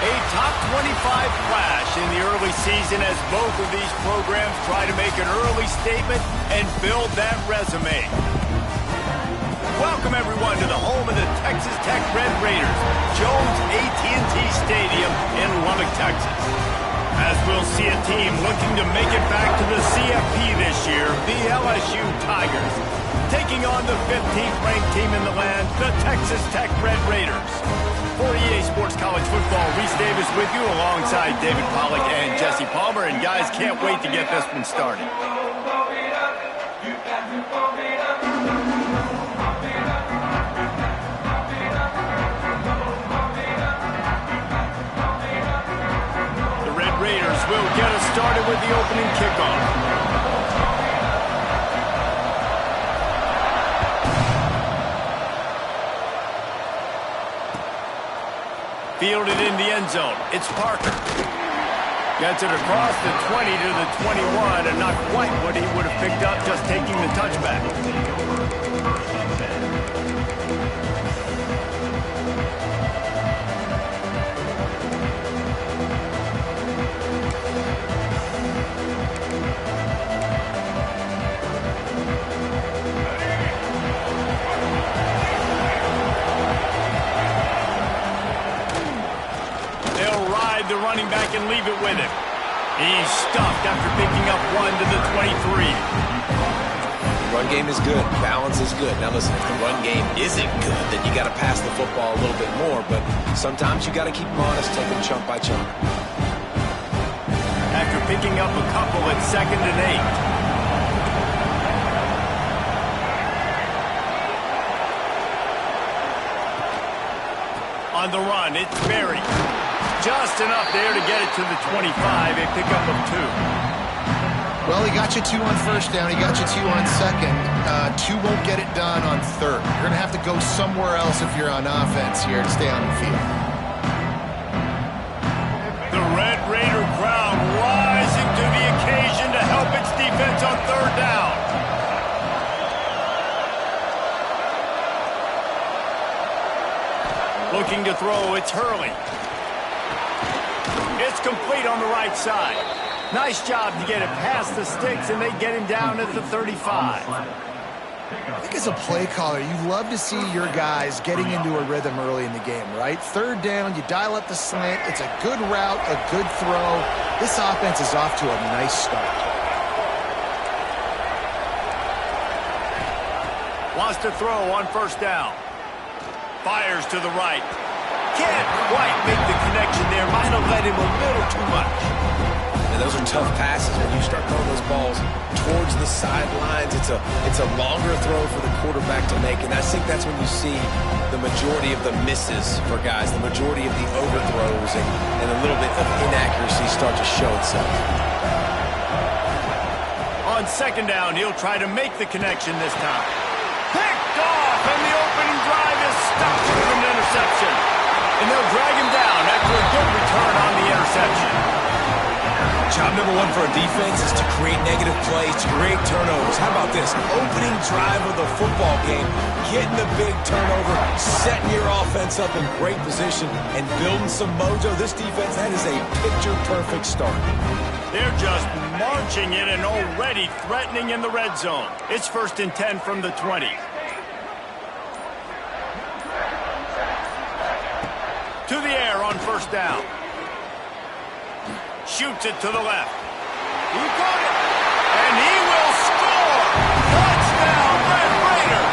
A top 25 flash in the early season as both of these programs try to make an early statement and build that resume. Welcome, everyone, to the home of the Texas Tech Red Raiders, Jones AT&T Stadium in Lubbock, Texas. As we'll see a team looking to make it back to the CFP this year, the LSU Tigers, taking on the 15th ranked team in the land, the Texas Tech Red Raiders. For EA Sports College Football, Reese Davis with you alongside David Pollack and Jesse Palmer. And guys, can't wait to get this one started. Raiders will get us started with the opening kickoff. Fielded in the end zone. It's Parker. Gets it across the 20 to the 21, and not quite what he would have picked up just taking the touchback. The running back and leave it with him. He's stuffed after picking up one to the 23. Run game is good. Balance is good. Now listen, if the run game isn't good, then you got to pass the football a little bit more. But sometimes you got to keep them honest, take them chunk by chunk. After picking up a couple at 2nd and 8. On the run, it's Berry. Just enough there to get it to the 25, a pickup of 2. Well, he got you 2 on first down. He got you 2 on second. 2 won't get it done on third. You're going to have to go somewhere else if you're on offense here to stay on the field. The Red Raider crowd rising to the occasion to help its defense on 3rd down. Looking to throw, it's Hurley. It's complete on the right side. Nice job to get it past the sticks, and they get him down at the 35. I think as a play caller, you love to see your guys getting into a rhythm early in the game, right? 3rd down, you dial up the slant. It's a good route, a good throw. This offense is off to a nice start. Wants to throw on 1st down. Fires to the right. Can't quite make the connection there. Might have led him a little too much. And those are tough passes when you start throwing those balls towards the sidelines. It's a longer throw for the quarterback to make, and I think that's when you see the majority of the misses for guys, the majority of the overthrows, and a little bit of inaccuracy start to show itself. On 2nd down, he'll try to make the connection this time. Picked off, and the opening drive is stopped with an interception. And they'll drag him down after a good return on the interception. Job number 1 for a defense is to create negative plays, to create turnovers. How about this? Opening drive of the football game, getting the big turnover, setting your offense up in great position, and building some mojo. This defense, that is a picture-perfect start. They're just marching in and already threatening in the red zone. It's 1st and 10 from the 20. To the air on 1st down. Shoots it to the left. He got it. And he will score. Touchdown, Red Raider.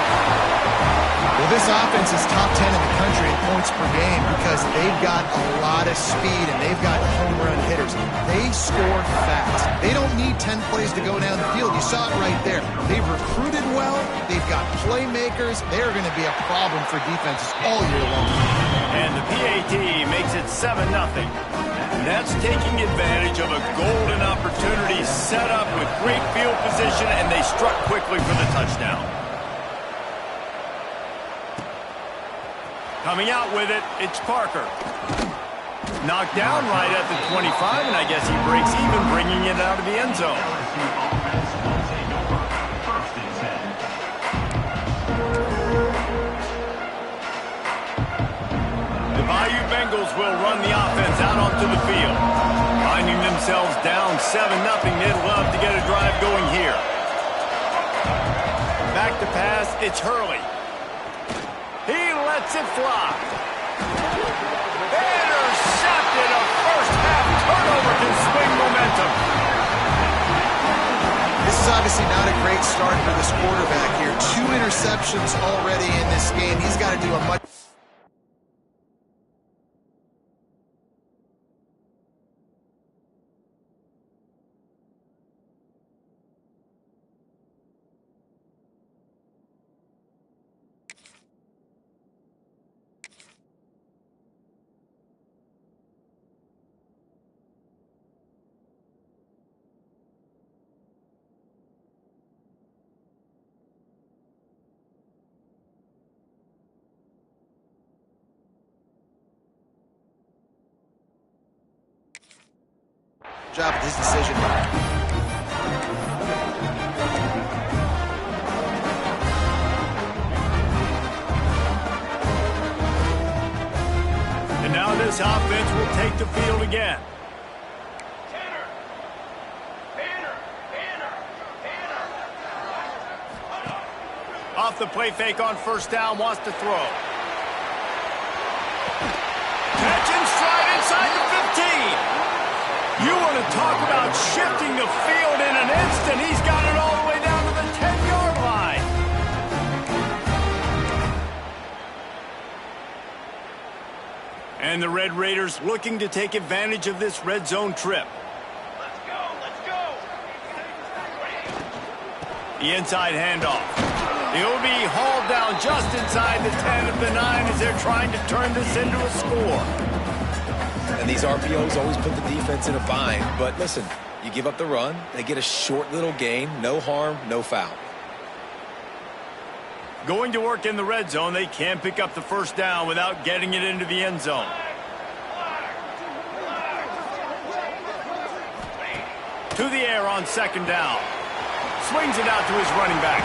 Well, this offense is top 10 in the country in points per game because they've got a lot of speed and they've got home run hitters. They score fast. They don't need 10 plays to go down the field. You saw it right there. They've recruited well. They've got playmakers. They're going to be a problem for defenses all year long. And the PAT makes it 7-0. That's taking advantage of a golden opportunity set up with great field position, and they struck quickly for the touchdown. Coming out with it, it's Parker. Knocked down right at the 25, and I guess he breaks even, bringing it out of the end zone. BYU Bengals will run the offense out onto the field. Finding themselves down 7-0, they'd love to get a drive going here. Back to pass, it's Hurley. He lets it fly. Intercepted. A first-half turnover can swing momentum. This is obviously not a great start for this quarterback here. 2 interceptions already in this game. He's got to do a much... job with his decision. And now this offense will take the field again. Off the play fake on first down, wants to throw. Catch and stride inside the 15. You want to talk about shifting the field in an instant. He's got it all the way down to the 10-yard line. And the Red Raiders looking to take advantage of this red zone trip. Let's go. The inside handoff. He'll be hauled down just inside the 10 of the 9 as they're trying to turn this into a score. And these RPOs always put the defense in a bind. But listen, you give up the run, they get a short little gain, no harm, no foul. Going to work in the red zone, they can't pick up the first down without getting it into the end zone. To the air on second down. Swings it out to his running back.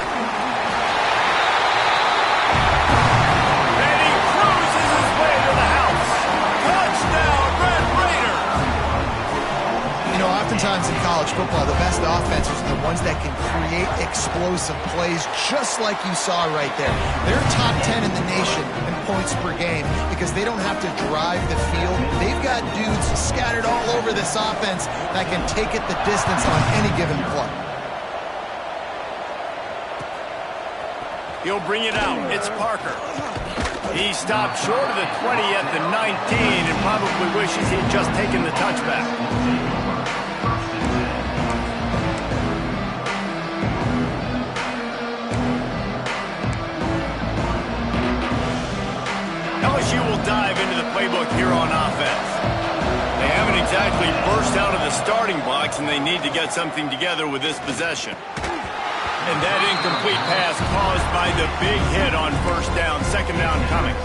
Oftentimes in college football, the best offenses are the ones that can create explosive plays, just like you saw right there. They're top 10 in the nation in points per game because they don't have to drive the field. They've got dudes scattered all over this offense that can take it the distance on any given play. He'll bring it out. It's Parker. He stopped short of the 20 at the 19 and probably wishes he'd just taken the touchback. LSU will dive into the playbook here on offense. They haven't exactly burst out of the starting blocks, and they need to get something together with this possession. And that incomplete pass caused by the big hit on first down, second down coming.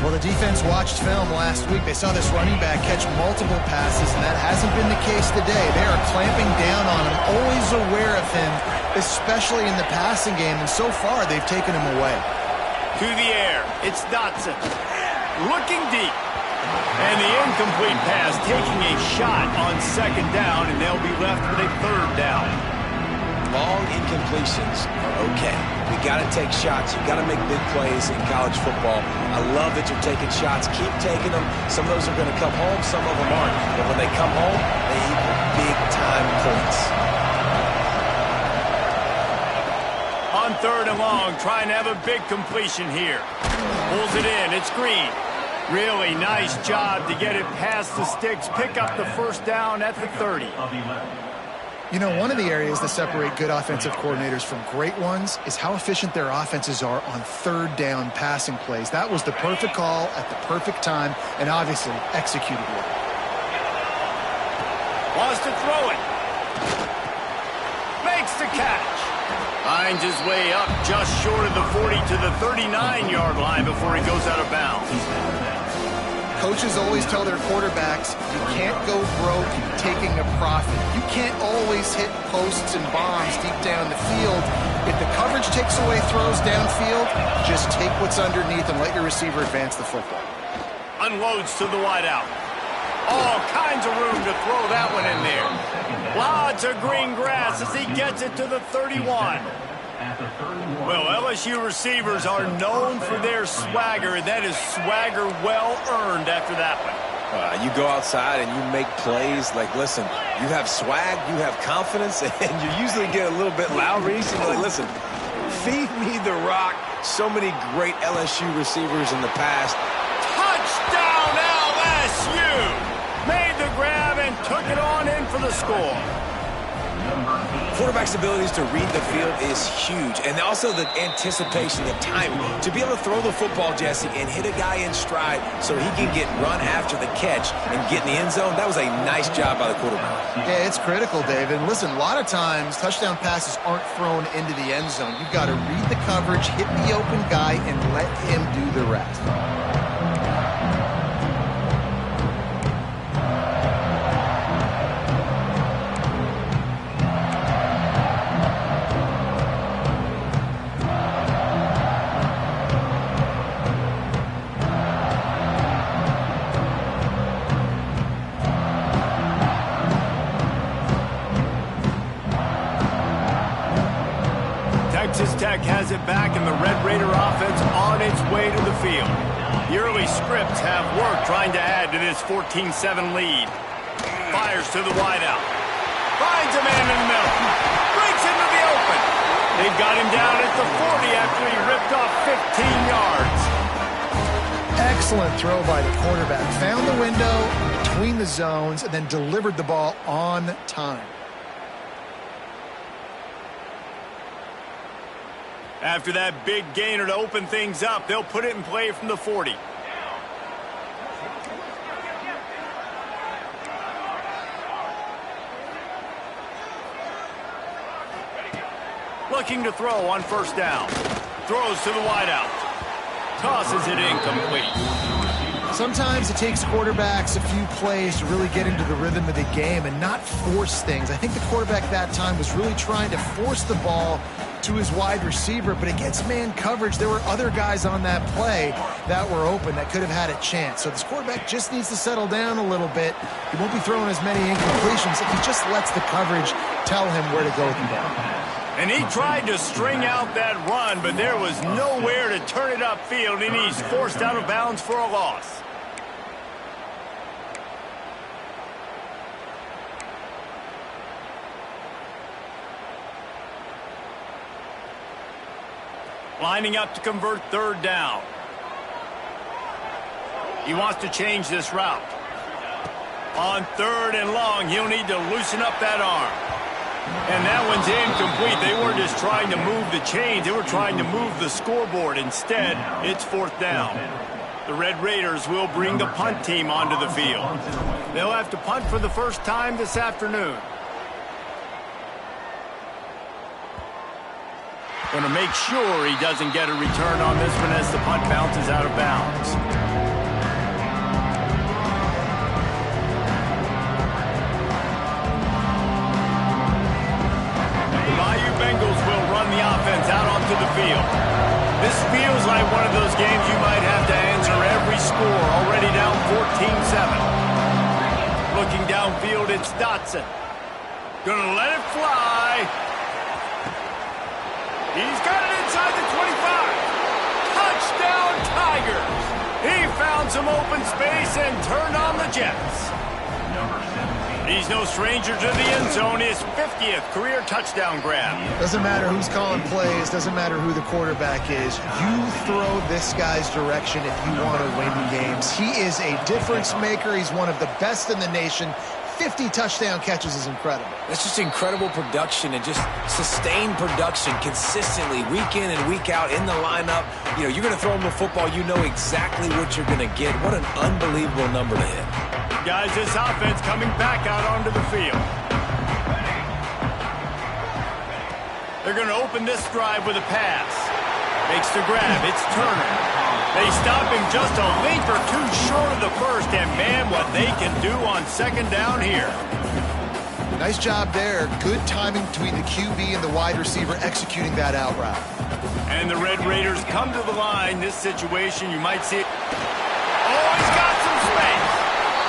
Well, the defense watched film last week. They saw this running back catch multiple passes, and that hasn't been the case today. They are clamping down on him, always aware of him, especially in the passing game, and so far they've taken him away. To the air, it's Dotson. Looking deep. And the incomplete pass taking a shot on second down, and they'll be left with a third down. Long incompletions are okay. You got to take shots. You got to make big plays in college football. I love that you're taking shots. Keep taking them. Some of those are going to come home. Some of them aren't. But when they come home, they equal big-time points. On third and long, trying to have a big completion here. Pulls it in. It's Green. Really nice job to get it past the sticks. Pick up the first down at the 30. You know, one of the areas that separate good offensive coordinators from great ones is how efficient their offenses are on third down passing plays. That was the perfect call at the perfect time and obviously executed well. Wants to throw it. Makes the catch. Finds his way up just short of the 40 to the 39-yard line before he goes out of bounds. Coaches always tell their quarterbacks, you can't go broke taking a profit. You can't always hit posts and bombs deep down the field. If the coverage takes away throws downfield, just take what's underneath and let your receiver advance the football. Unloads to the wideout. All kinds of room to throw that one in there. Lots of green grass as he gets it to the 31. Well, LSU receivers are known for their swagger, and that is swagger well earned after that one. You go outside and you make plays. Like, listen, you have swag, you have confidence, and you usually get a little bit loud, Reese. And you're like, listen, feed me the rock. So many great LSU receivers in the past. Touchdown, LSU! Made the grab and took it on in for the score. Quarterback's abilities to read the field is huge, and also the anticipation, the timing. To be able to throw the football, Jesse, and hit a guy in stride so he can get run after the catch and get in the end zone, that was a nice job by the quarterback. Yeah, it's critical, David. And listen, a lot of times touchdown passes aren't thrown into the end zone. You've got to read the coverage, hit the open guy, and let him do the rest. Texas Tech has it back, and the Red Raider offense on its way to the field. The early scripts have worked trying to add to this 14-7 lead. Fires to the wideout. Finds a man in the middle. Breaks into the open. They've got him down at the 40 after he ripped off 15 yards. Excellent throw by the quarterback. Found the window between the zones and then delivered the ball on time. After that big gainer to open things up, they'll put it in play from the 40. Looking to throw on first down. Throws to the wideout. Tosses it incomplete. Sometimes it takes quarterbacks a few plays to really get into the rhythm of the game and not force things. I think the quarterback that time was really trying to force the ball to his wide receiver, but against man coverage, there were other guys on that play that were open that could have had a chance. So this quarterback just needs to settle down a little bit. He won't be throwing as many incompletions if he just lets the coverage tell him where to go with the ball. And he tried to string out that run, but there was nowhere to turn it upfield, and he's forced out of bounds for a loss. Lining up to convert third down. He wants to change this route. On third and long, he'll need to loosen up that arm. And that one's incomplete. They weren't just trying to move the chains. They were trying to move the scoreboard. Instead, it's fourth down. The Red Raiders will bring the punt team onto the field. They'll have to punt for the first time this afternoon. Going to make sure he doesn't get a return on this one as the punt bounces out of bounds. The Bayou Bengals will run the offense out onto the field. This feels like one of those games you might have to answer every score, already down 14-7. Looking downfield, it's Dotson. Gonna let it fly. He's got it inside the 25. Touchdown, Tigers. He found some open space and turned on the Jets. He's no stranger to the end zone. His 50th career touchdown grab. Doesn't matter who's calling plays. Doesn't matter who the quarterback is. You throw this guy's direction if you want to win games. He is a difference maker. He's one of the best in the nation. 50 touchdown catches is incredible. That's just incredible production and just sustained production consistently week in and week out in the lineup. You know, you're going to throw him the football, you know exactly what you're going to get. What an unbelievable number to hit. Guys, this offense coming back out onto the field. They're going to open this drive with a pass. Makes the grab. It's Turner. They stop him just a link or two short of the first, and man, what they can do on second down here. Nice job there. Good timing between the QB and the wide receiver executing that out route. And the Red Raiders come to the line. This situation, you might see it. Oh, he's got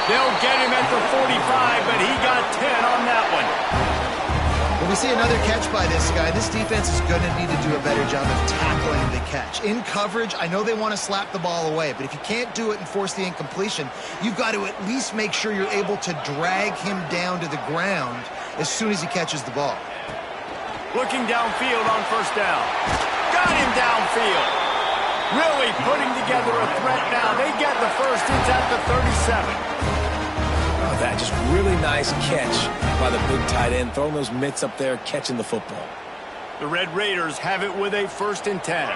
They'll get him at the 45, but he got 10 on that one. When we see another catch by this guy, this defense is going to need to do a better job of tackling the catch. In coverage, I know they want to slap the ball away, but if you can't do it and force the incompletion, you've got to at least make sure you're able to drag him down to the ground as soon as he catches the ball. Looking downfield on first down. Got him downfield. Really putting together a threat now. They get the first. It's at the 37. Oh, that just really nice catch by the big tight end, throwing those mitts up there, catching the football. The Red Raiders have it with a 1st and 10.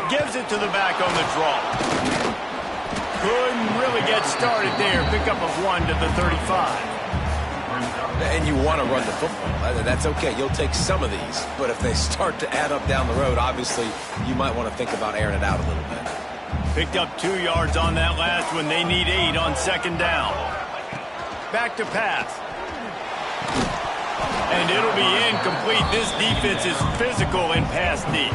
Gives it to the back on the draw. Couldn't really get started there. Pickup of 1 to the 35. And you want to run the football. That's okay. You'll take some of these. But if they start to add up down the road, obviously, you might want to think about airing it out a little bit. Picked up 2 yards on that last one. They need 8 on 2nd down. Back to pass. And it'll be incomplete. This defense is physical in pass deep.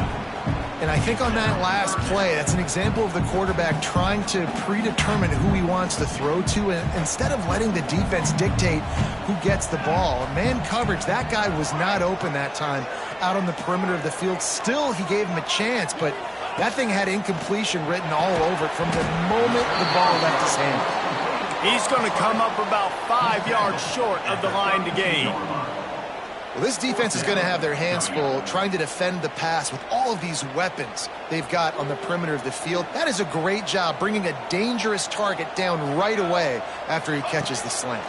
And I think on that last play, that's an example of the quarterback trying to predetermine who he wants to throw to, and instead of letting the defense dictate who gets the ball. Man coverage, that guy was not open that time out on the perimeter of the field. Still, he gave him a chance, but that thing had incompletion written all over it from the moment the ball left his hand. He's going to come up about 5 yards short of the line to gain. Well, this defense is going to have their hands full trying to defend the pass with all of these weapons they've got on the perimeter of the field. That is a great job bringing a dangerous target down right away after he catches the slant.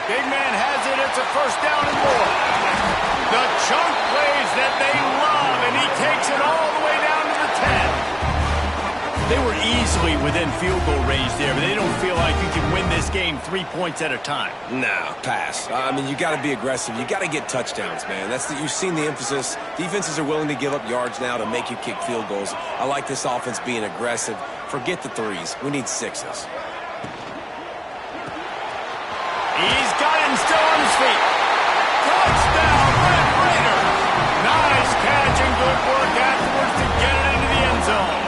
Big man has it. It's a 1st down and more. The chunk plays that they love, and he takes it all the way down to the 10. They were easily within field goal range there, but they don't feel like you can win this game 3 points at a time. No, pass. I mean, you got to be aggressive. You got to get touchdowns, man. You've seen the emphasis. Defenses are willing to give up yards now to make you kick field goals. I like this offense being aggressive. Forget the 3s. We need 6s. He's got him still on his feet. Touchdown, Red Raiders. Nice catch and good work afterwards to get it into the end zone.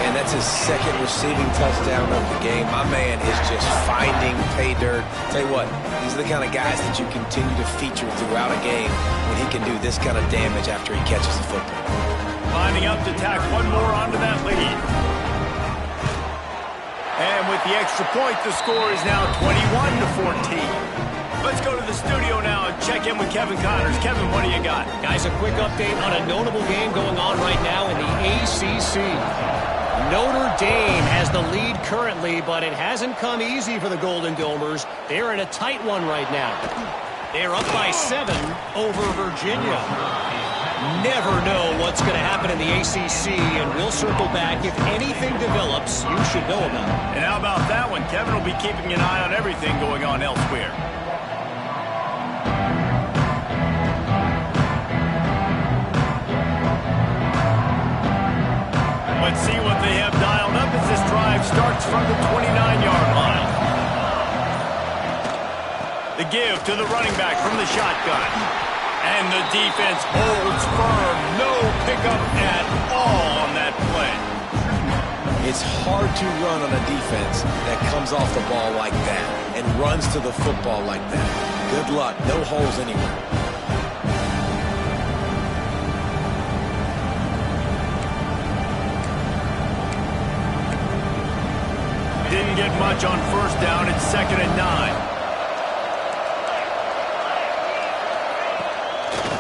And that's his 2nd receiving touchdown of the game. My man is just finding pay dirt. Tell you what, these are the kind of guys that you continue to feature throughout a game when he can do this kind of damage after he catches the football. Lining up to tack one more onto that lead. And with the extra point, the score is now 21-14. Let's go to the studio now and check in with Kevin Connors. Kevin, what do you got? Guys, a quick update on a notable game going on right now in the ACC. Notre Dame has the lead currently, but it hasn't come easy for the Golden Domers. They're in a tight one right now. They're up by 7 over Virginia. Never know what's going to happen in the ACC, and we'll circle back. If anything develops, you should know about it. And how about that one? Kevin will be keeping an eye on everything going on elsewhere. Let's see what they have dialed up as this drive starts from the 29-yard line. The give to the running back from the shotgun. And the defense holds firm. No pickup at all on that play. It's hard to run on a defense that comes off the ball like that and runs to the football like that. Good luck. No holes anywhere. Didn't get much on 1st down. It's 2nd and 9.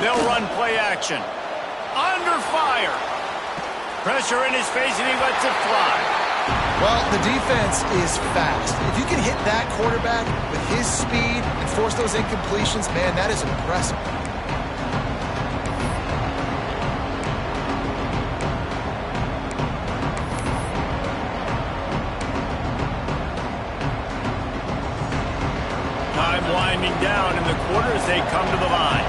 They'll run play action. Under fire. Pressure in his face, and he lets it fly. Well, the defense is fast. If you can hit that quarterback with his speed and force those incompletions, man, that is impressive. Time winding down in the quarter as they come to the line.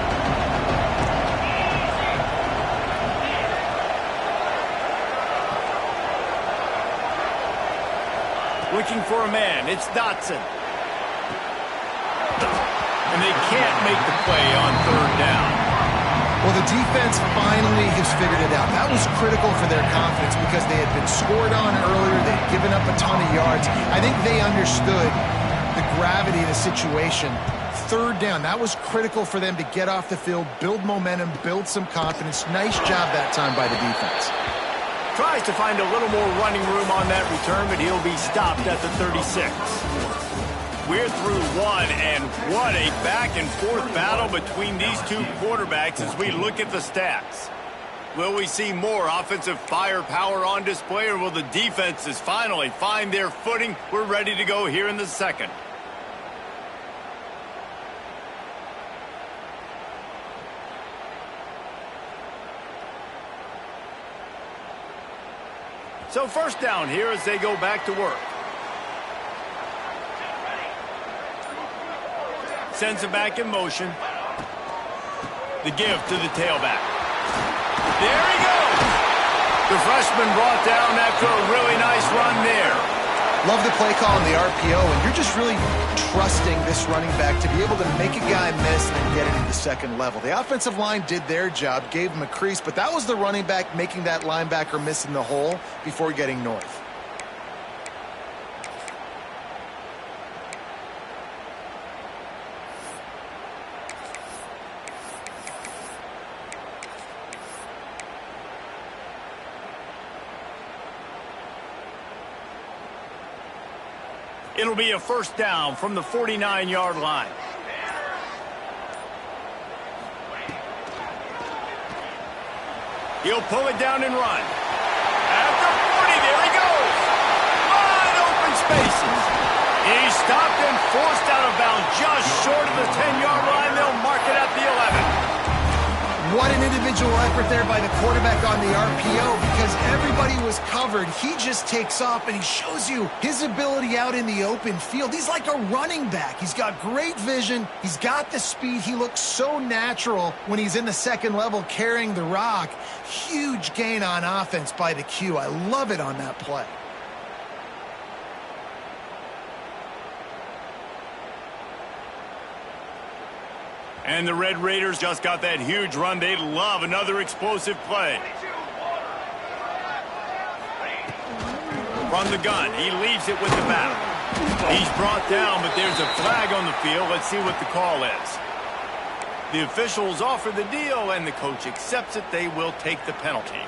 Looking for a man. It's Dotson. And they can't make the play on 3rd down. Well, the defense finally has figured it out. That was critical for their confidence because they had been scored on earlier. They had given up a ton of yards. I think they understood the gravity of the situation. Third down, that was critical for them to get off the field, build momentum, build some confidence. Nice job that time by the defense. Tries to find a little more running room on that return, but he'll be stopped at the 36. We're through one, and what a back-and-forth battle between these two quarterbacks as we look at the stats. Will we see more offensive firepower on display, or will the defenses finally find their footing? We're ready to go here in the second. So first down here as they go back to work. Sends it back in motion. The give to the tailback. There he goes. The freshman brought down after a really nice run there. Love the play call in the RPO, and you're just really trusting this running back to be able to make a guy miss and then get it into second level. The offensive line did their job, gave him a crease, but that was the running back making that linebacker miss in the hole before getting north. It'll be a first down from the 49-yard line. He'll pull it down and run. After 40, there he goes. Wide open spaces. He's stopped and forced out of bounds just short of the 10-yard line. They'll mark it at the 11. What an individual effort there by the quarterback on the RPO because everybody was covered. He just takes off and he shows you his ability out in the open field. He's like a running back. He's got great vision. He's got the speed. He looks so natural when he's in the second level carrying the rock. Huge gain on offense by the Q. I love it on that play. And the Red Raiders just got that huge run. They love another explosive play. From the gun, he leaves it with the battle. He's brought down, but there's a flag on the field. Let's see what the call is. The officials offer the deal, and the coach accepts it. They will take the penalty.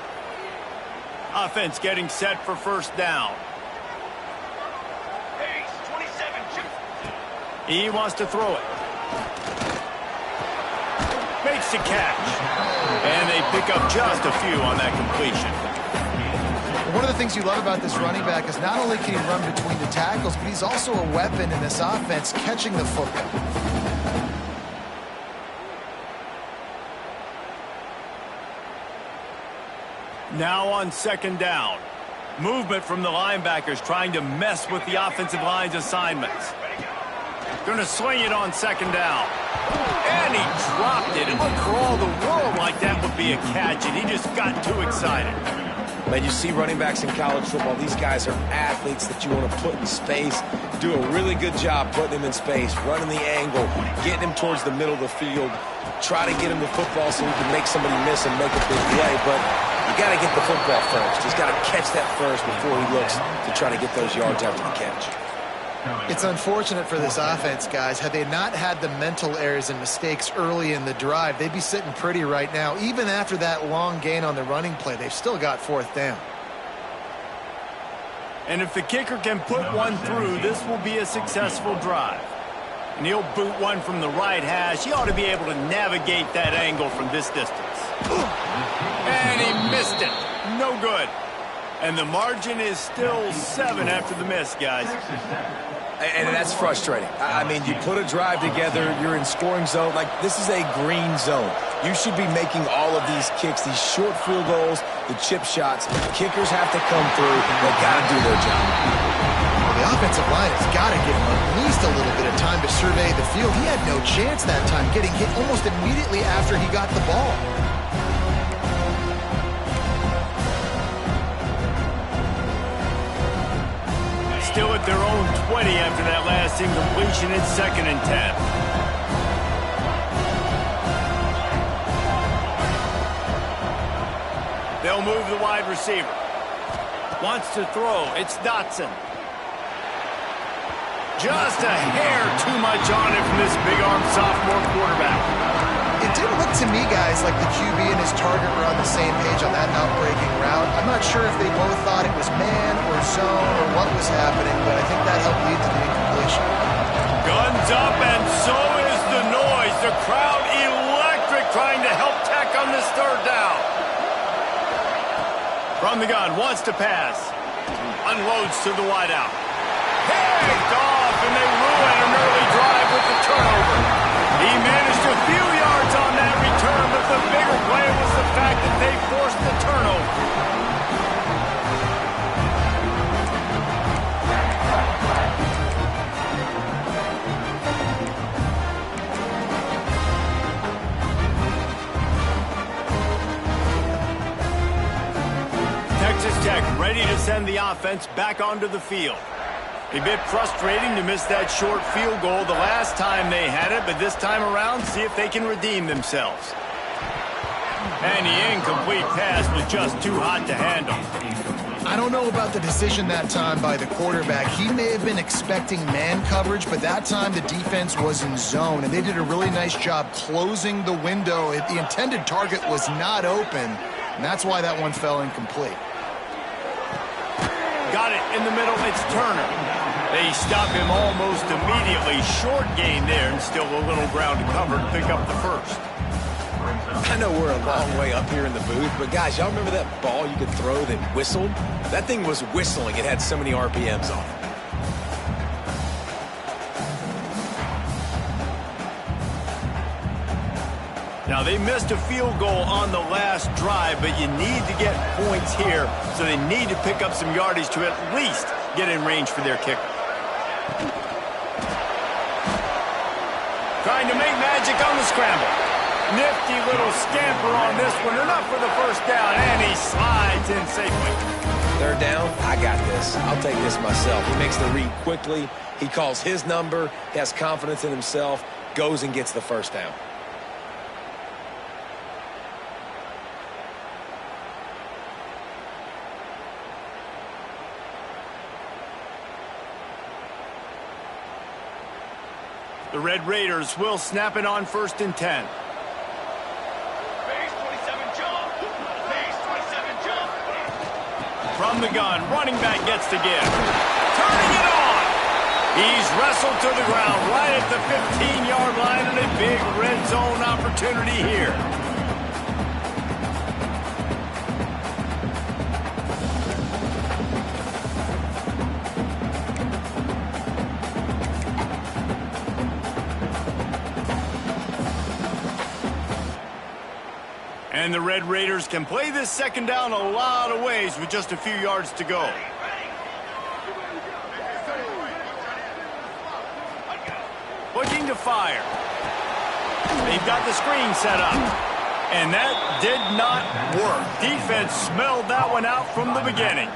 Offense getting set for first down. He wants to throw it. Makes the catch. And they pick up just a few on that completion. One of the things you love about this running back is not only can he run between the tackles, but he's also a weapon in this offense catching the football. Now on second down. Movement from the linebackers trying to mess with the offensive line's assignments. Going to swing it on second down. And he dropped it. It looked for all the world like that would be a catch, and he just got too excited. Man, you see running backs in college football, these guys are athletes that you want to put in space, do a really good job putting them in space, running the angle, getting him towards the middle of the field, try to get him the football so he can make somebody miss and make a big play, but you got to get the football first. He's got to catch that first before he looks to try to get those yards after the catch. It's unfortunate for this offense, guys. Had they not had the mental errors and mistakes early in the drive, they'd be sitting pretty right now. Even after that long gain on the running play, they've still got fourth down. And if the kicker can put one through, this will be a successful drive. And he'll boot one from the right hash. He ought to be able to navigate that angle from this distance. And he missed it. No good. And the margin is still 7 after the miss, guys. And that's frustrating. I mean, you put a drive together, you're in scoring zone. Like, this is a green zone. You should be making all of these kicks, these short field goals, the chip shots. Kickers have to come through. They've got to do their job. Well, the offensive line has got to give him at least a little bit of time to survey the field. He had no chance that time, getting hit almost immediately after he got the ball. Still at their own 20 after that last incompletion. It's 2nd and 10. They'll move the wide receiver. Wants to throw. It's Dotson. Just a hair too much on it from this big-arm sophomore quarterback. It didn't look to me, guys, like the QB and his target were on the same page on that outbreaking route. I'm not sure if they both thought it was man or zone or what was happening, but I think that helped lead to the incompletion. Guns up, and so is the noise. The crowd electric trying to help Tech on this third down. From the gun, wants to pass. Unloads to the wideout. Picked off, and they ruin an early drive with the turnover. He managed a few yards on that return, but the bigger play was the fact that they forced the turnover. Texas Tech ready to send the offense back onto the field. A bit frustrating to miss that short field goal the last time they had it, but this time around, see if they can redeem themselves. And the incomplete pass was just too hot to handle. I don't know about the decision that time by the quarterback. He may have been expecting man coverage, but that time the defense was in zone, and they did a really nice job closing the window. The intended target was not open, and that's why that one fell incomplete. Got it in the middle. It's Turner. They stop him almost immediately. Short gain there, and still a little ground to cover to pick up the first. I know we're a long way up here in the booth, but guys, y'all remember that ball you could throw that whistled? That thing was whistling. It had so many RPMs on it. Now, they missed a field goal on the last drive, but you need to get points here, so they need to pick up some yardage to at least get in range for their kicker. Trying to make magic on the scramble. Nifty little scamper on this one, enough for the first down, and he slides in safely. Third down, I got this. I'll take this myself. He makes the read quickly. He calls his number. He has confidence in himself. Goes and gets the first down. The Red Raiders will snap it on 1st and 10. From the gun, running back gets to give. Turning it on. He's wrestled to the ground right at the 15-yard line, and a big red zone opportunity here. And the Red Raiders can play this second down a lot of ways with just a few yards to go. Looking to fire. They've got the screen set up. And that did not work. Defense smelled that one out from the beginning.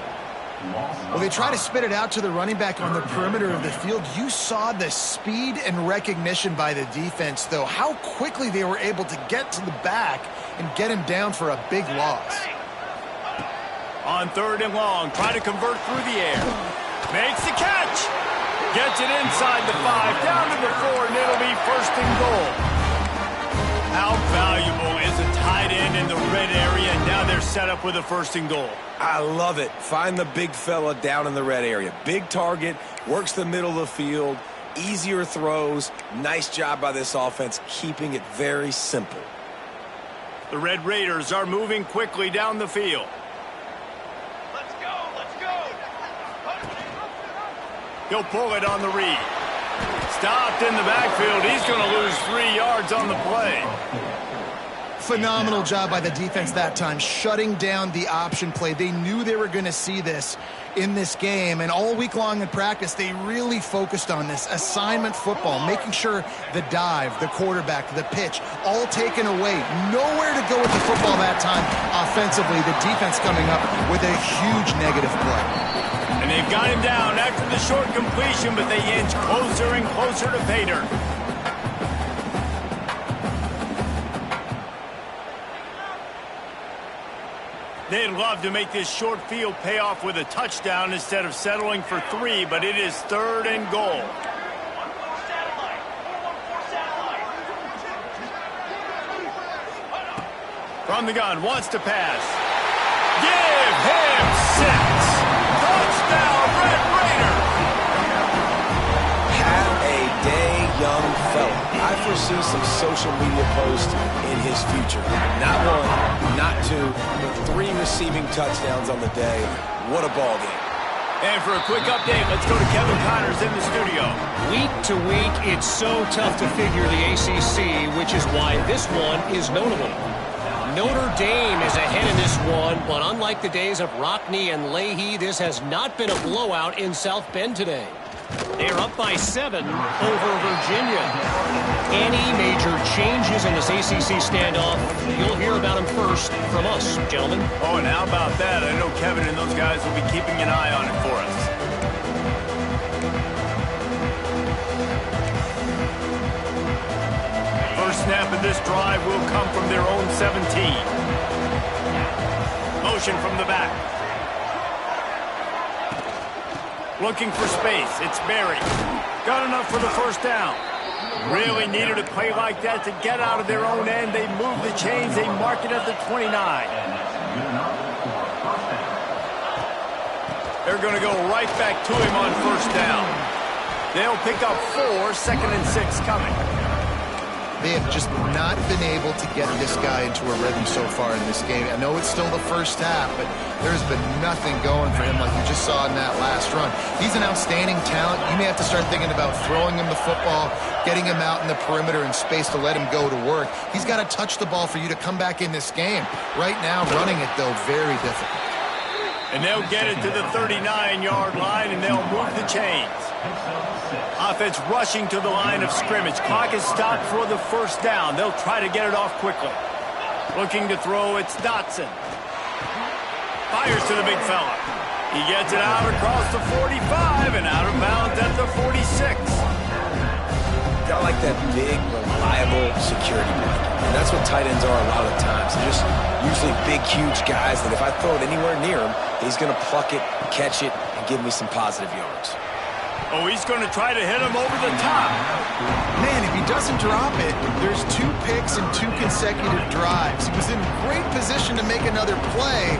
Well, they try to spit it out to the running back on the perimeter of the field. You saw the speed and recognition by the defense, though, how quickly they were able to get to the back and get him down for a big loss. On 3rd and long, try to convert through the air. Makes the catch. Gets it inside the 5, down to the 4, and it'll be 1st and goal. How valuable is a tight end in the red area? Now they're set up with a 1st and goal. I love it. Find the big fella down in the red area. Big target, works the middle of the field, easier throws. Nice job by this offense, keeping it very simple. The Red Raiders are moving quickly down the field. Let's go, let's go. He'll pull it on the read. Stopped in the backfield. He's going to lose 3 yards on the play. Phenomenal job by the defense that time, shutting down the option play. They knew they were going to see this in this game, and all week long in practice, they really focused on this assignment football, making sure the dive, the quarterback, the pitch, all taken away. Nowhere to go with the football that time offensively. The defense coming up with a huge negative play. And they've got him down after the short completion, but they inch closer and closer to pay dirt. They'd love to make this short field pay off with a touchdown instead of settling for 3, but it is 3rd and goal. From the gun, wants to pass. Give him 6. Touchdown, Red Raiders! Have a day, young fella. I foresee some social media posts in his future. Not 1, not 2, but 3 receiving touchdowns on the day. What a ball game. And for a quick update, let's go to Kevin Connors in the studio. Week to week, it's so tough to figure the ACC, which is why this one is notable. Notre Dame is ahead in this one, but unlike the days of Rockne and Leahy, this has not been a blowout in South Bend today. They're up by 7 over Virginia. Any major changes in this ACC standoff, you'll hear about them first from us, gentlemen. Oh, and how about that? I know Kevin and those guys will be keeping an eye on it for us. First snap of this drive will come from their own 17. Motion from the back. Looking for space. It's Berry. Got enough for the first down. Really needed a play like that to get out of their own end. They move the chains. They mark it at the 29. They're going to go right back to him on first down. They'll pick up 4, 2nd and 6 coming. They have just not been able to get this guy into a rhythm so far in this game. I know it's still the first half, but there's been nothing going for him like you just saw in that last run. He's an outstanding talent. You may have to start thinking about throwing him the football, getting him out in the perimeter in space to let him go to work. He's got to touch the ball for you to come back in this game. Right now, running it, though, very difficult. And they'll get it to the 39-yard line, and they'll move the chains. Offense rushing to the line of scrimmage. Clock is stopped for the first down. They'll try to get it off quickly. Looking to throw, it's Dotson. Fires to the big fella. He gets it out across the 45 and out of bounds at the 46. Got like that big, reliable security blanket. And that's what tight ends are a lot of times. They're just usually big, huge guys that if I throw it anywhere near him, he's going to pluck it, catch it, and give me some positive yards. Oh, he's going to try to hit him over the top. Man, if he doesn't drop it, there's 2 picks and 2 consecutive drives. He was in great position to make another play,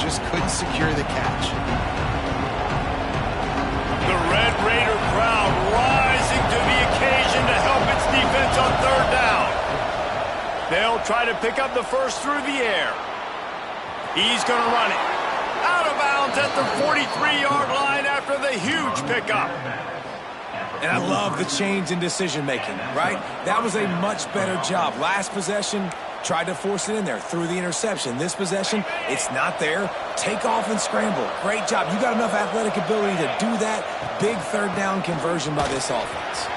just couldn't secure the catch. The Red Raider crowd rising to the occasion to help its defense on 3rd down. They'll try to pick up the first through the air. He's going to run it. Out of bounds at the 43-yard line after the huge pickup. And I love the change in decision-making, right? That was a much better job. Last possession, tried to force it in there, threw the interception. This possession, it's not there. Take off and scramble. Great job. You got enough athletic ability to do that. Big 3rd down conversion by this offense.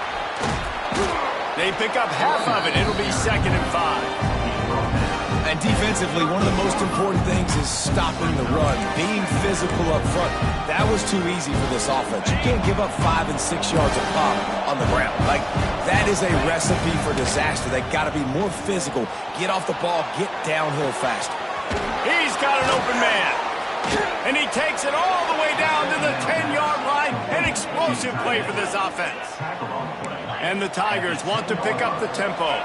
They pick up half of it. It'll be 2nd and 5. And defensively, one of the most important things is stopping the run, being physical up front. That was too easy for this offense. You can't give up 5 and 6 yards a pop on the ground. Like, that is a recipe for disaster. They got to be more physical, get off the ball, get downhill faster. He's got an open man. And he takes it all the way down to the 10-yard line. An explosive play for this offense. And the Tigers want to pick up the tempo.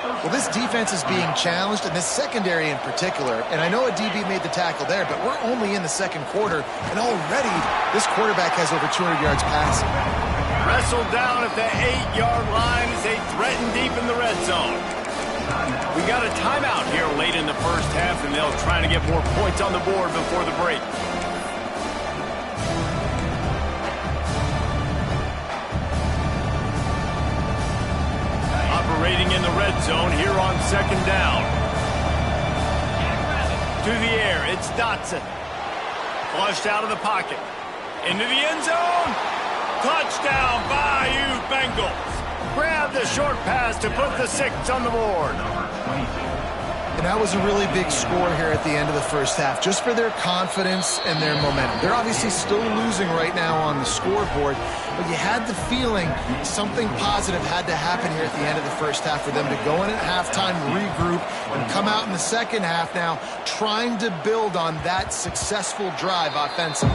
Well, this defense is being challenged, and this secondary in particular. And I know a DB made the tackle there, but we're only in the 2nd quarter, and already this quarterback has over 200 yards passing. Wrestled down at the 8-yard line as they threaten deep in the red zone. We got a timeout here late in the first half, and they'll try to get more points on the board before the break. Operating in the red zone here on 2nd down. To the air, it's Dotson. Flushed out of the pocket. Into the end zone. Touchdown, Bayou Bengals. Grab the short pass to put the 6 on the board. And And that was a really big score here at the end of the first half, just for their confidence and their momentum. They're obviously still losing right now on the scoreboard, but you had the feeling something positive had to happen here at the end of the first half for them to go in at halftime, regroup, and come out in the second half now trying to build on that successful drive offensively.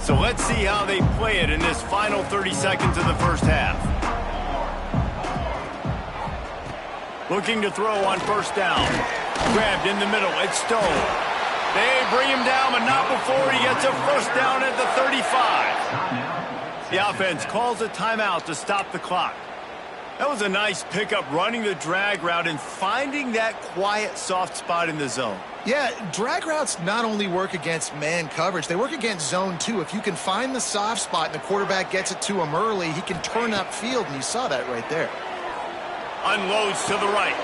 So let's see how they play it in this final 30 seconds of the first half. Looking to throw on first down. Grabbed in the middle. It's Stone. They bring him down, but not before he gets a first down at the 35. The offense calls a timeout to stop the clock. That was a nice pickup, running the drag route and finding that quiet, soft spot in the zone. Yeah, drag routes not only work against man coverage, they work against zone too. If you can find the soft spot and the quarterback gets it to him early, he can turn upfield, and you saw that right there. Unloads to the right.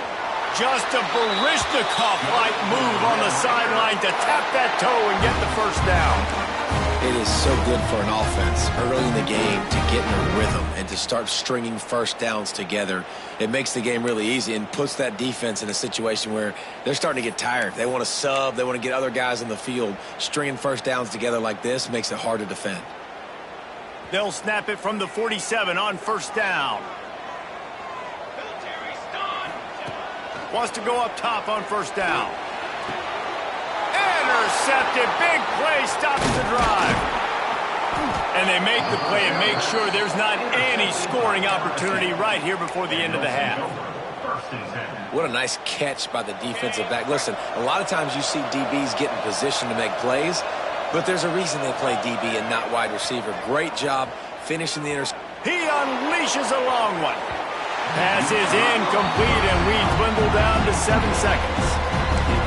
Just a Barishnikov-like move on the sideline to tap that toe and get the first down. It is so good for an offense early in the game to get in a rhythm and to start stringing first downs together. It makes the game really easy and puts that defense in a situation where they're starting to get tired. They want to sub. They want to get other guys in the field. Stringing first downs together like this makes it hard to defend. They'll snap it from the 47 on first down. Wants to go up top on first down. Intercepted. Big play stops the drive. And they make the play and make sure there's not any scoring opportunity right here before the end of the half. What a nice catch by the defensive back. Listen, a lot of times you see DBs get in position to make plays, but there's a reason they play DB and not wide receiver. Great job finishing the interception. He unleashes a long one. Pass is incomplete, and we dwindle down to 7 seconds.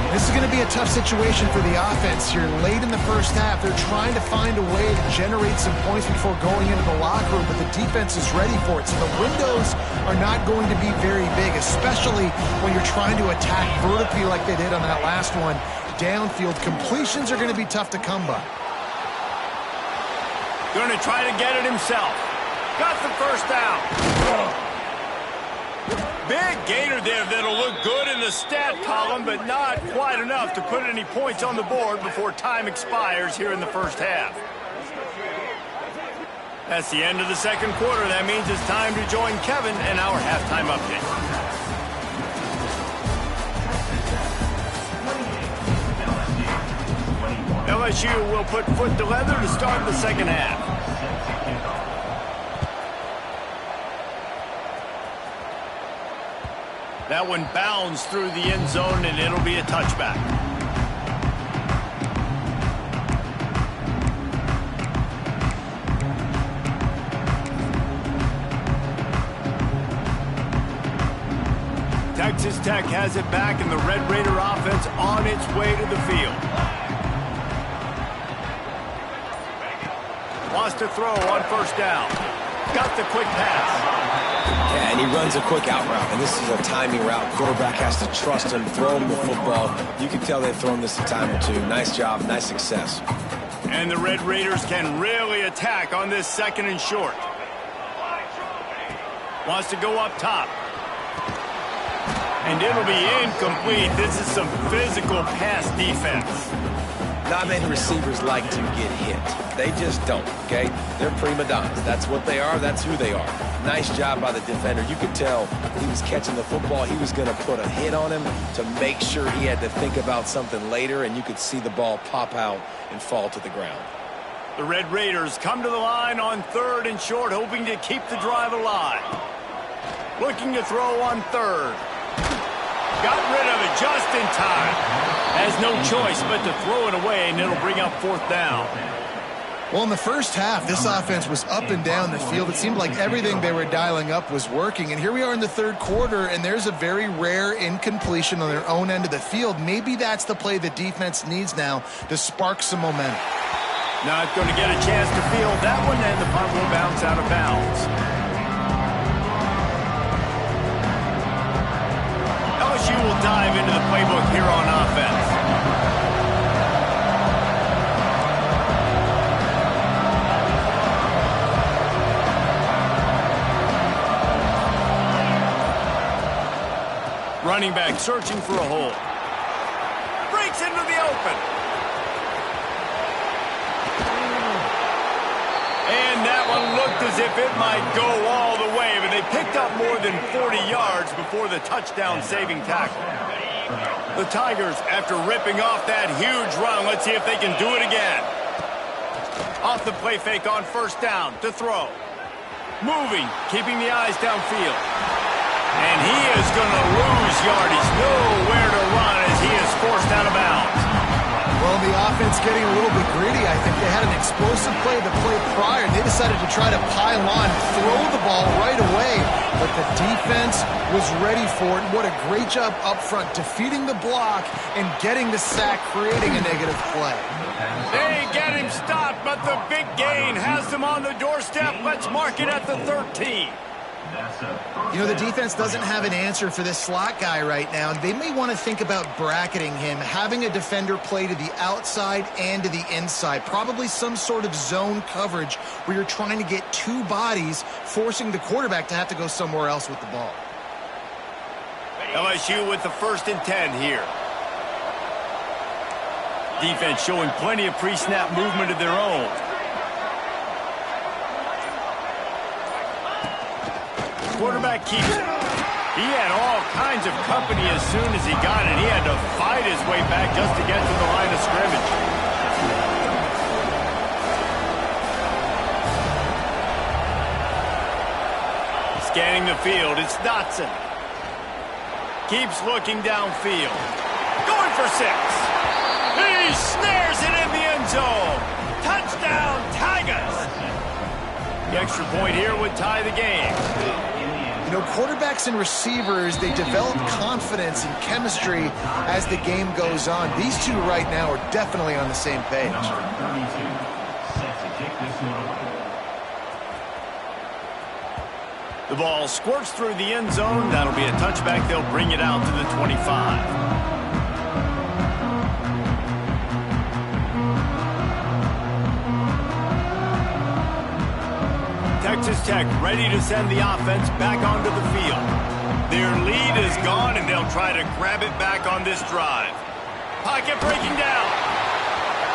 This is going to be a tough situation for the offense here. Late in the first half, they're trying to find a way to generate some points before going into the locker room, but the defense is ready for it. So the windows are not going to be very big, especially when you're trying to attack vertically like they did on that last one. Downfield completions are going to be tough to come by. Going to try to get it himself. Got the first down. Big gainer there that'll look good in the stat column, but not quite enough to put any points on the board before time expires here in the first half. That's the end of the second quarter. That means it's time to join Kevin in our halftime update. LSU will put foot to leather to start the second half. That one bounds through the end zone, and it'll be a touchback. Texas Tech has it back, and the Red Raider offense on its way to the field. Wants to throw on first down. Got the quick pass. Yeah, and he runs a quick out route, and this is a timing route. Quarterback has to trust him, throw him the football. You can tell they've thrown this a time or two. Nice job, nice success. And the Red Raiders can really attack on this second and short. Wants to go up top. And it'll be incomplete. This is some physical pass defense. Not many receivers like to get hit. They just don't, okay? They're prima donnas. That's what they are. That's who they are. Nice job by the defender. You could tell he was catching the football. He was going to put a hit on him to make sure he had to think about something later, and you could see the ball pop out and fall to the ground. The Red Raiders come to the line on third and short, hoping to keep the drive alive. Looking to throw on third. Got rid of it just in time. Has no choice but to throw it away, and it'll bring up fourth down. Well, in the first half, this offense was up and down the field. It seemed like everything they were dialing up was working. And here we are in the third quarter, and there's a very rare incompletion on their own end of the field. Maybe that's the play the defense needs now to spark some momentum. Not going to get a chance to field that one, and the punt will bounce out of bounds. LSU will dive into the playbook here on offense. Running back searching for a hole. Breaks into the open. And that one looked as if it might go all the way, but they picked up more than 40 yards before the touchdown-saving tackle. The Tigers, after ripping off that huge run, let's see if they can do it again. Off the play fake on first down to throw. Moving, keeping the eyes downfield. And he is going to lose yardage. Nowhere to run as he is forced out of bounds. Well, the offense getting a little bit greedy. I think they had an explosive play the play prior, and they decided to try to pile on, throw the ball right away. But the defense was ready for it. What a great job up front, defeating the block and getting the sack, creating a negative play. They get him stopped, but the big gain has them on the doorstep. Let's mark it at the 13. You know, the defense doesn't have an answer for this slot guy right now. They may want to think about bracketing him, having a defender play to the outside and to the inside. Probably some sort of zone coverage where you're trying to get two bodies, forcing the quarterback to have to go somewhere else with the ball. LSU with the 1st and 10 here. Defense showing plenty of pre-snap movement of their own. Quarterback keeps it. He had all kinds of company as soon as he got it. He had to fight his way back just to get to the line of scrimmage. Scanning the field, it's Dotson. Keeps looking downfield. Going for 6. He snares it in the end zone. Touchdown, Tigers. The extra point here would tie the game. You know, quarterbacks and receivers, they develop confidence and chemistry as the game goes on. These two right now are definitely on the same page. The ball squirts through the end zone. That'll be a touchback. They'll bring it out to the 25. Texas Tech ready to send the offense back onto the field. Their lead is gone, and they'll try to grab it back on this drive. Pocket breaking down.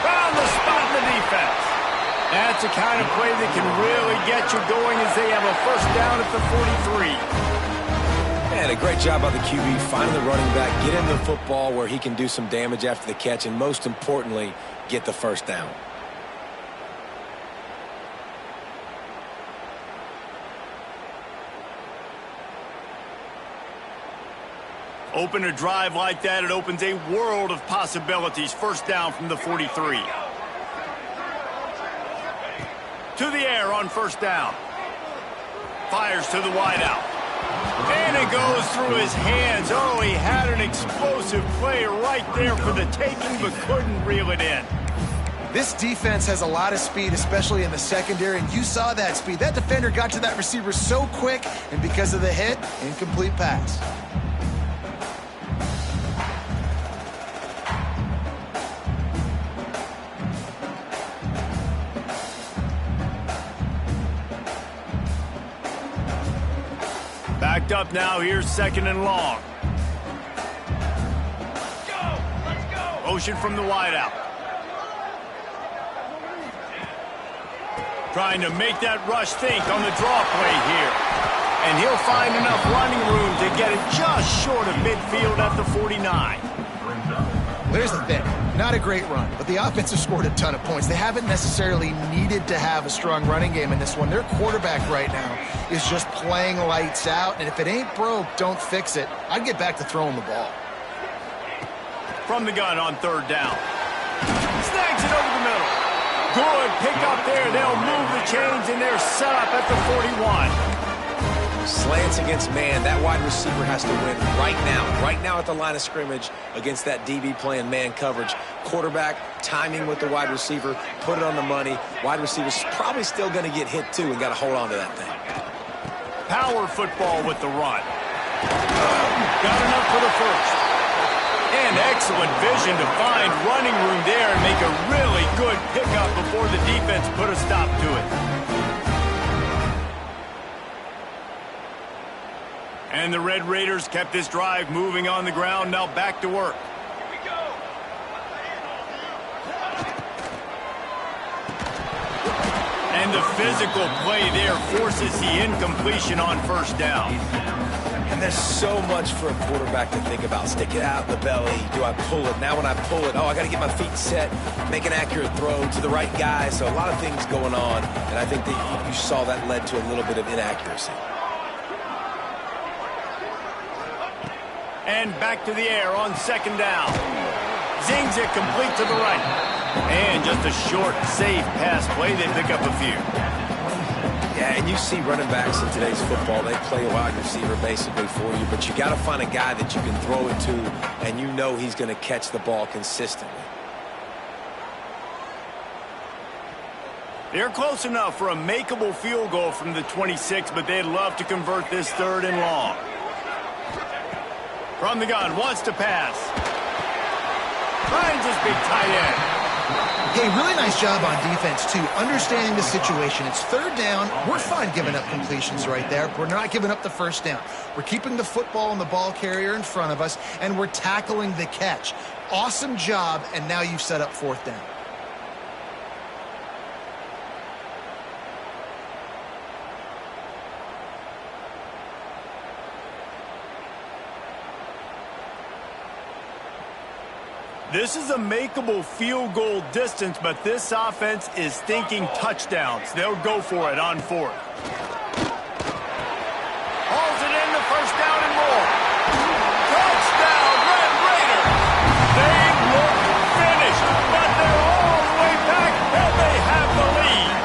Found the spot in the defense. That's the kind of play that can really get you going as they have a 1st down at the 43. And a great job by the QB finding the running back, get him the football where he can do some damage after the catch, and most importantly, get the 1st down. Open a drive like that, it opens a world of possibilities. 1st down from the 43. To the air on 1st down. Fires to the wideout. And it goes through his hands. Oh, he had an explosive play right there for the taking, but couldn't reel it in. This defense has a lot of speed, especially in the secondary, and you saw that speed. That defender got to that receiver so quick, and because of the hit, incomplete pass. Backed up now, here's 2nd and long. Let's go! Motion from the wideout. Trying to make that rush think on the draw play here. And he'll find enough running room to get it just short of midfield at the 49. There's the thing. Not a great run, but the offense has scored a ton of points. They haven't necessarily needed to have a strong running game in this one. Their quarterback right now is just playing lights out, and if it ain't broke, don't fix it. I'd get back to throwing the ball. From the gun on 3rd down. Snags it over the middle. Good pick up there. They'll move the chains, and they're set up at the 41. Slants against man. That wide receiver has to win right now at the line of scrimmage against that DB playing man coverage. Quarterback, timing with the wide receiver, put it on the money. Wide receiver's probably still going to get hit too and got to hold on to that thing. Power football with the run. Got enough for the first. And excellent vision to find running room there and make a really good pickup before the defense put a stop to it. And the Red Raiders kept this drive moving on the ground. Now back to work. Here we go. And the physical play there forces the incompletion on first down. And there's so much for a quarterback to think about. Stick it out in the belly. Do I pull it? Now when I pull it, I got to get my feet set, make an accurate throw to the right guy. So a lot of things going on, and I think that you saw that led to a little bit of inaccuracy. And back to the air on second down. Zings it complete to the right. And just a short, safe pass play. They pick up a few. Yeah, and you see running backs in today's football, they play a wide receiver basically for you, but you got to find a guy that you can throw it to, and you know he's going to catch the ball consistently. They're close enough for a makeable field goal from the 26, but they'd love to convert this 3rd and long. From the gun, wants to pass. Finds his big tight end. Hey, really nice job on defense, too, understanding the situation. It's 3rd down. We're fine giving up completions right there. We're not giving up the first down. We're keeping the football and the ball carrier in front of us, and we're tackling the catch. Awesome job, and now you've set up 4th down. This is a makeable field goal distance, but this offense is thinking touchdowns. They'll go for it on 4th. Hauls it in the 1st down and more. Touchdown, Red Raiders! They look finished, but they're all the way back, and they have the lead.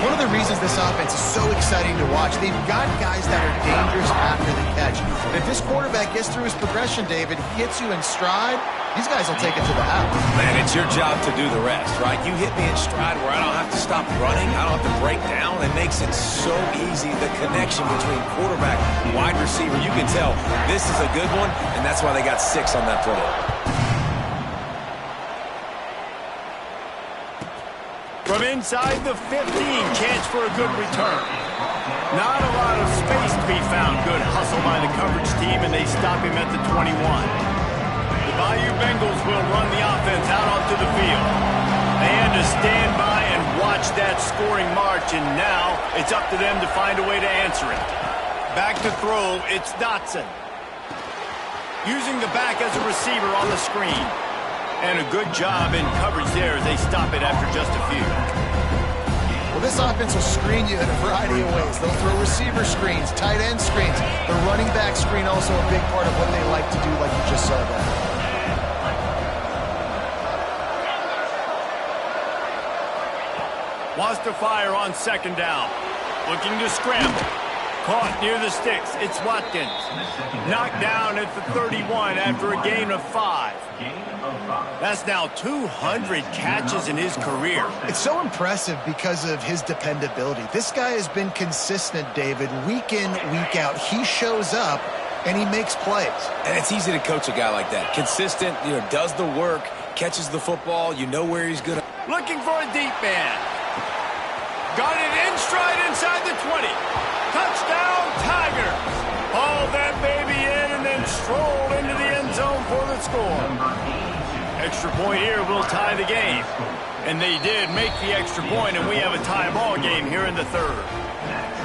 One of the reasons this offense is so exciting to watch, they've got guys that are dangerous after the catch. And if this quarterback gets through his progression, David, hits you in stride, these guys will take it to the house. Man, it's your job to do the rest, right? You hit me in stride where I don't have to stop running, I don't have to break down. It makes it so easy, the connection between quarterback and wide receiver. You can tell this is a good one, and that's why they got 6 on that play. From inside the 15, chance for a good return. Not a lot of space to be found. Good hustle by the coverage team, and they stop him at the 21. The Bayou Bengals will run the offense out onto the field. They had to stand by and watch that scoring march, and now it's up to them to find a way to answer it. Back to throw, it's Dotson. Using the back as a receiver on the screen. And a good job in coverage there as they stop it after just a few. Well, this offense will screen you in a variety of ways. They'll throw receiver screens, tight end screens. The running back screen also a big part of what they like to do, like you just saw there. Wants to fire on 2nd down. Looking to scramble. Caught near the sticks. It's Watkins. Knocked down at the 31 after a gain of 5. That's now 200 catches in his career. It's so impressive because of his dependability. This guy has been consistent, David, week in, week out. He shows up, and he makes plays. And it's easy to coach a guy like that. Consistent, does the work, catches the football, you know where he's going to... Looking for a deep man. Got it in stride inside the 20. Touchdown, Tigers. Hauled that baby in and then strolled into the end zone for the score. Extra point here will tie the game. And they did make the extra point, and we have a tie ball game here in the 3rd.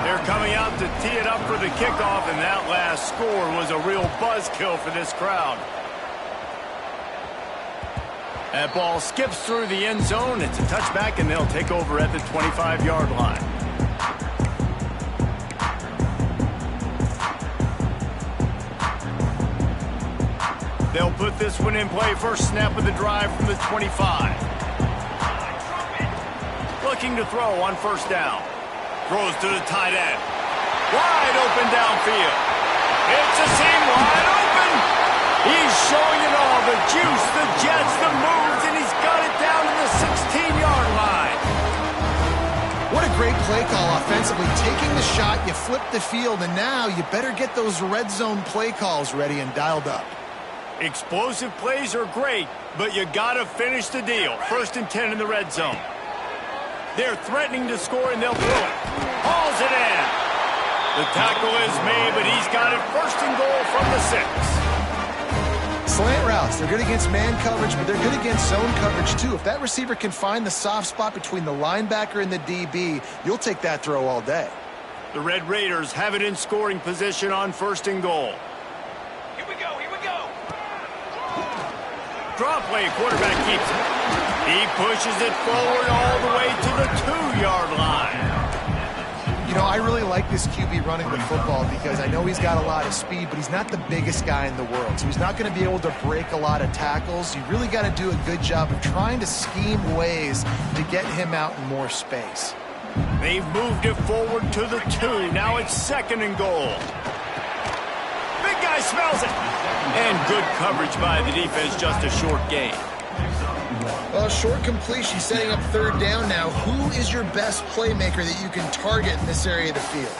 They're coming out to tee it up for the kickoff, and that last score was a real buzzkill for this crowd. That ball skips through the end zone. It's a touchback, and they'll take over at the 25-yard line. They'll put this one in play. First snap of the drive from the 25. Looking to throw on 1st down. Throws to the tight end. Wide open downfield. It's a seam wide open. He's showing it all. The juice, the jets, the moves, and he's got it down to the 16-yard line. What a great play call offensively. Taking the shot, you flip the field, and now you better get those red zone play calls ready and dialed up. Explosive plays are great, but you got to finish the deal. 1st and 10 in the red zone. They're threatening to score, and they'll throw it. Hauls it in. The tackle is made, but he's got it 1st and goal from the 6. Slant routes, they're good against man coverage, but they're good against zone coverage too. If that receiver can find the soft spot between the linebacker and the DB, you'll take that throw all day. The Red Raiders have it in scoring position on 1st and goal. Here we go, here we go. Draw play, quarterback keeps it. He pushes it forward all the way to the 2-yard line. You know, I really like this QB running the football because I know he's got a lot of speed, but he's not the biggest guy in the world. So he's not going to be able to break a lot of tackles. You really got to do a good job of trying to scheme ways to get him out in more space. They've moved it forward to the 2. Now it's 2nd and goal. Big guy smells it. And good coverage by the defense, just a short gain. Well, short completion, setting up 3rd down now. Who is your best playmaker that you can target in this area of the field?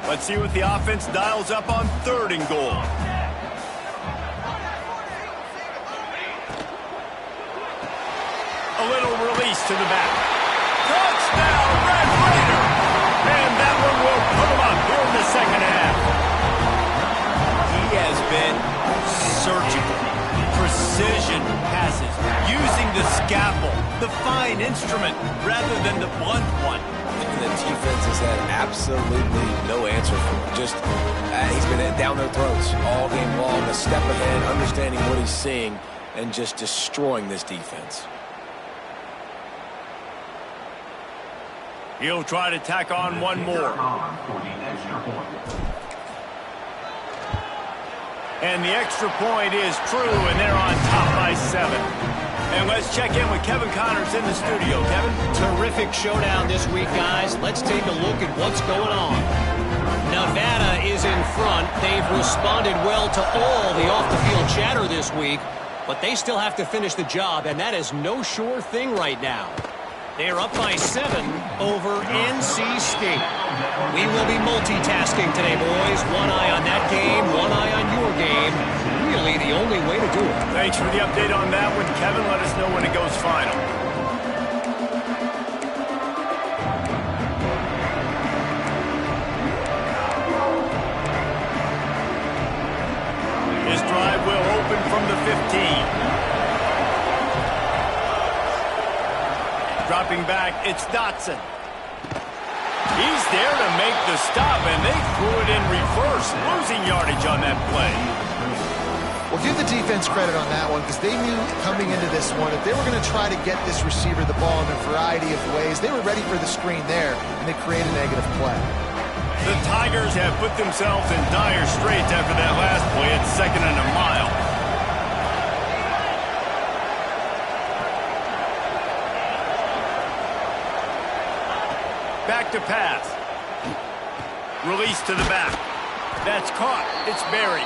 Let's see what the offense dials up on 3rd and goal. A little release to the back. Touchdown, Red Raider! And that one will put him up here in the 2nd half. He has been surgical. Precision passes, using the scalpel, the fine instrument, rather than the blunt one. And the defense has had absolutely no answer for him. Just, he's been down their throats all game long, a step ahead, understanding what he's seeing, and just destroying this defense. He'll try to tack on one more. And the extra point is true, and they're on top by 7. And let's check in with Kevin Connors in the studio. Kevin? Terrific showdown this week, guys. Let's take a look at what's going on. Nevada is in front. They've responded well to all the off-the-field chatter this week, but they still have to finish the job, and that is no sure thing right now. They are up by 7 over NC State. We will be multitasking today, boys. One eye on that game, one eye on your game. Really the only way to do it. Thanks for the update on that one, Kevin. Let us know when it goes final. His drive will open from the 15. Dropping back, it's Dotson. He's there to make the stop, and they threw it in reverse, losing yardage on that play. Well, give the defense credit on that one because they knew coming into this one that they were going to try to get this receiver the ball in a variety of ways. They were ready for the screen there, and they created a negative play. The Tigers have put themselves in dire straits after that last play at 2nd and a mile. Back to pass. Release to the back. That's caught. It's buried.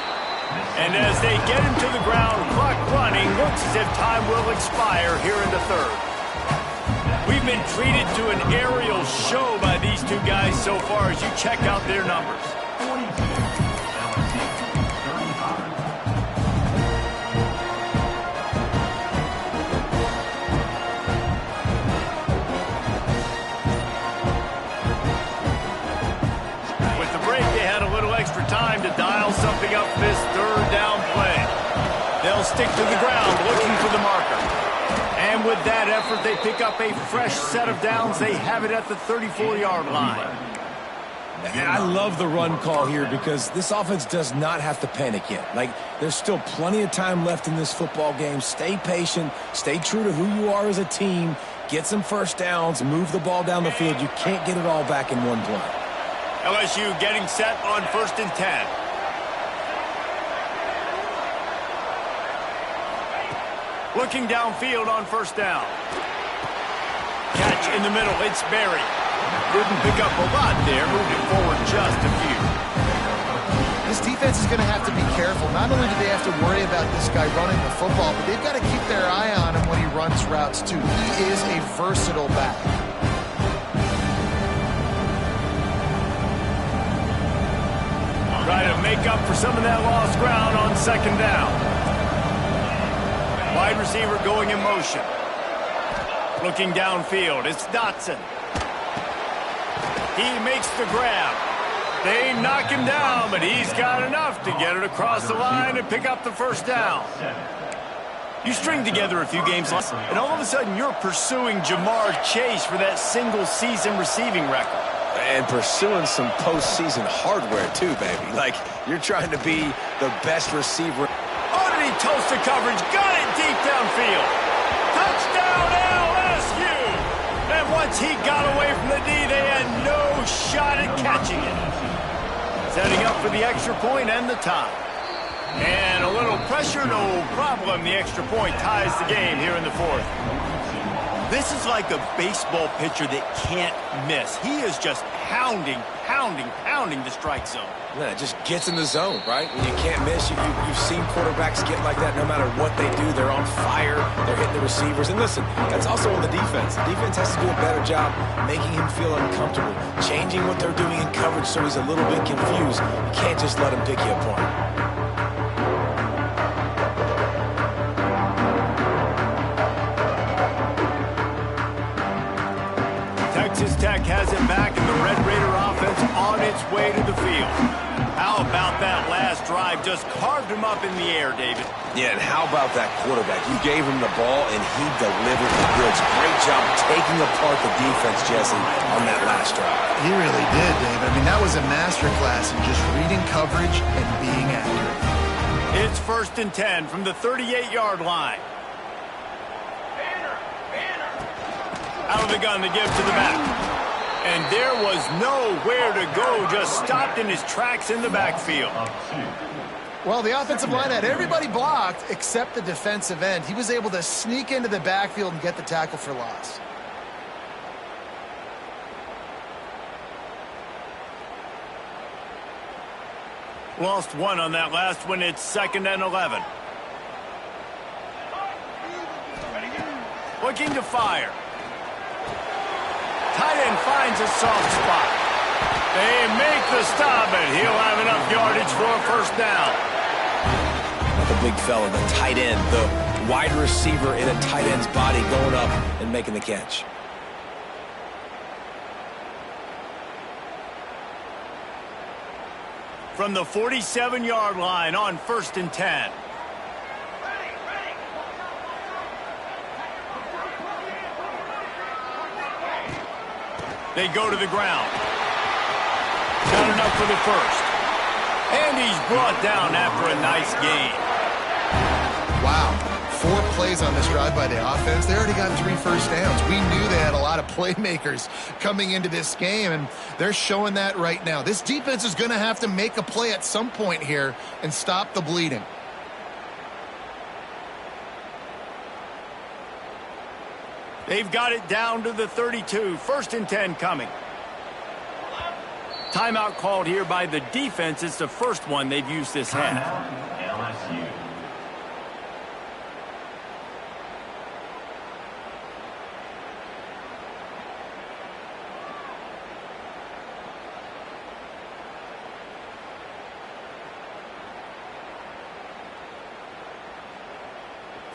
And as they get him to the ground, clock running, looks as if time will expire here in the 3rd. We've been treated to an aerial show by these two guys so far as you check out their numbers. Extra time to dial something up this 3rd down play. They'll stick to the ground looking for the marker. And with that effort, they pick up a fresh set of downs. They have it at the 34-yard line. And I love the run call here because this offense does not have to panic yet. Like, there's still plenty of time left in this football game. Stay patient. Stay true to who you are as a team. Get some first downs. Move the ball down the field. You can't get it all back in one play. LSU getting set on 1st and 10. Looking downfield on 1st down. Catch in the middle. It's Berry. Didn't pick up a lot there. Moving forward just a few. This defense is going to have to be careful. Not only do they have to worry about this guy running the football, but they've got to keep their eye on him when he runs routes, too. He is a versatile back. Try to make up for some of that lost ground on second down. Wide receiver going in motion. Looking downfield, it's Dotson. He makes the grab. They knock him down, but he's got enough to get it across the line and pick up the first down. You string together a few games, and all of a sudden you're pursuing Jamar Chase for that single-season receiving record. And pursuing some postseason hardware, too, baby. Like, you're trying to be the best receiver. Oh, did he toast the coverage? Got it deep downfield. Touchdown, LSU! And once he got away from the D, they had no shot at catching it. Setting up for the extra point and the tie. And a little pressure, no problem. The extra point ties the game here in the fourth. This is like a baseball pitcher that can't miss. He is just pounding the strike zone. Yeah, it just gets in the zone, right? When you can't miss, you've seen quarterbacks get like that no matter what they do. They're on fire. They're hitting the receivers. And listen, that's also on the defense. The defense has to do a better job making him feel uncomfortable, changing what they're doing in coverage so he's a little bit confused. You can't just let him pick you apart. Texas Tech has it back, and the Red Raider offense on its way to the field. How about that last drive? Just carved him up in the air, David. Yeah, and how about that quarterback? You gave him the ball, and he delivered the goods. Great job taking apart the defense, Jesse, on that last drive. He really did, Dave. I mean, that was a masterclass in just reading coverage and being accurate. It's 1st and 10 from the 38-yard line. Out of the gun to give to the back. And there was nowhere to go, just stopped in his tracks in the backfield. Well, the offensive line had everybody blocked except the defensive end. He was able to sneak into the backfield and get the tackle for loss. Lost one on that last one. It's 2nd and 11. Looking to fire. Tight end finds a soft spot. They make the stop, and he'll have enough yardage for a first down. The big fella, the tight end, the wide receiver in a tight end's body going up and making the catch. From the 47-yard line on 1st and 10. They go to the ground. Got enough for the first. And he's brought down after a nice gain. Wow. 4 plays on this drive by the offense. They already got 3 first downs. We knew they had a lot of playmakers coming into this game, and they're showing that right now. This defense is going to have to make a play at some point here and stop the bleeding. They've got it down to the 32. 1st and 10 coming. Timeout called here by the defense. It's the first one they've used this half. LSU.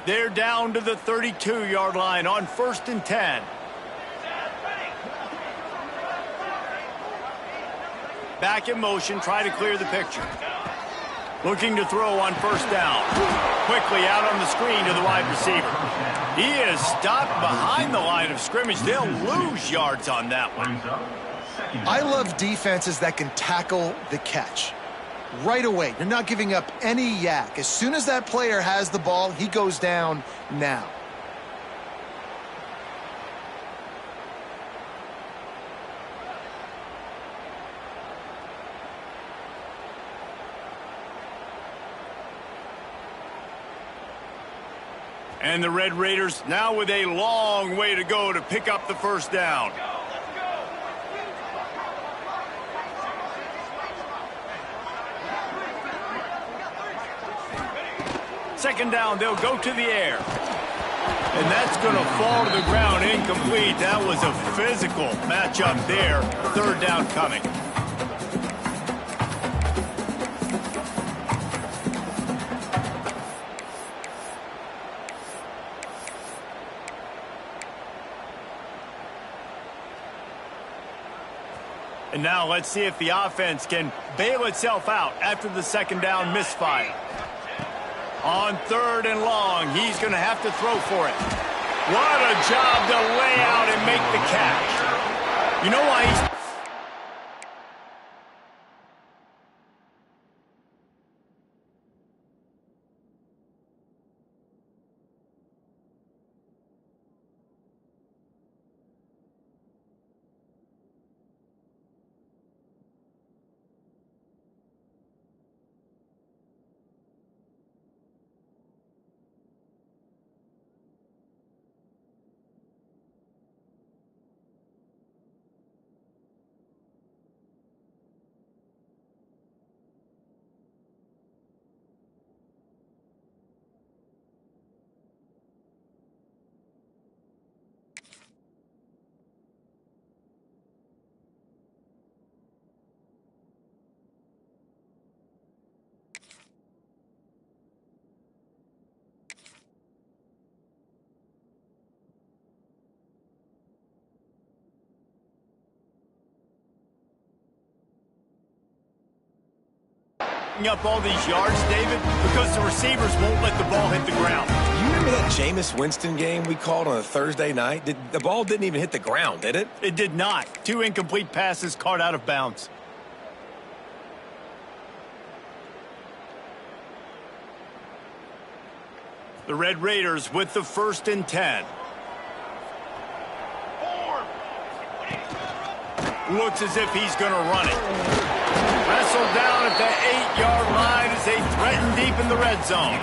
They're down to the 32-yard line on 1st and 10. Back in motion, try to clear the picture. Looking to throw on 1st down. Quickly out on the screen to the wide receiver. He is stopped behind the line of scrimmage. They'll lose yards on that one. I love defenses that can tackle the catch. Right away, you're not giving up any yak. As soon as that player has the ball, he goes down now. And the Red Raiders now with a long way to go to pick up the first down. Second down, they'll go to the air. And that's going to fall to the ground incomplete. That was a physical matchup there. Third down coming. And now let's see if the offense can bail itself out after the second down misfire. On third and long, he's going to have to throw for it. What a job to lay out and make the catch. You know why he's... up all these yards, David, because the receivers won't let the ball hit the ground. You remember that Jameis Winston game we called on a Thursday night? The ball didn't even hit the ground, did it? It did not. 2 incomplete passes caught out of bounds. The Red Raiders with the 1st and 10. Looks as if he's going to run it. Wrestled down at the 8-yard line as they threaten deep in the red zone.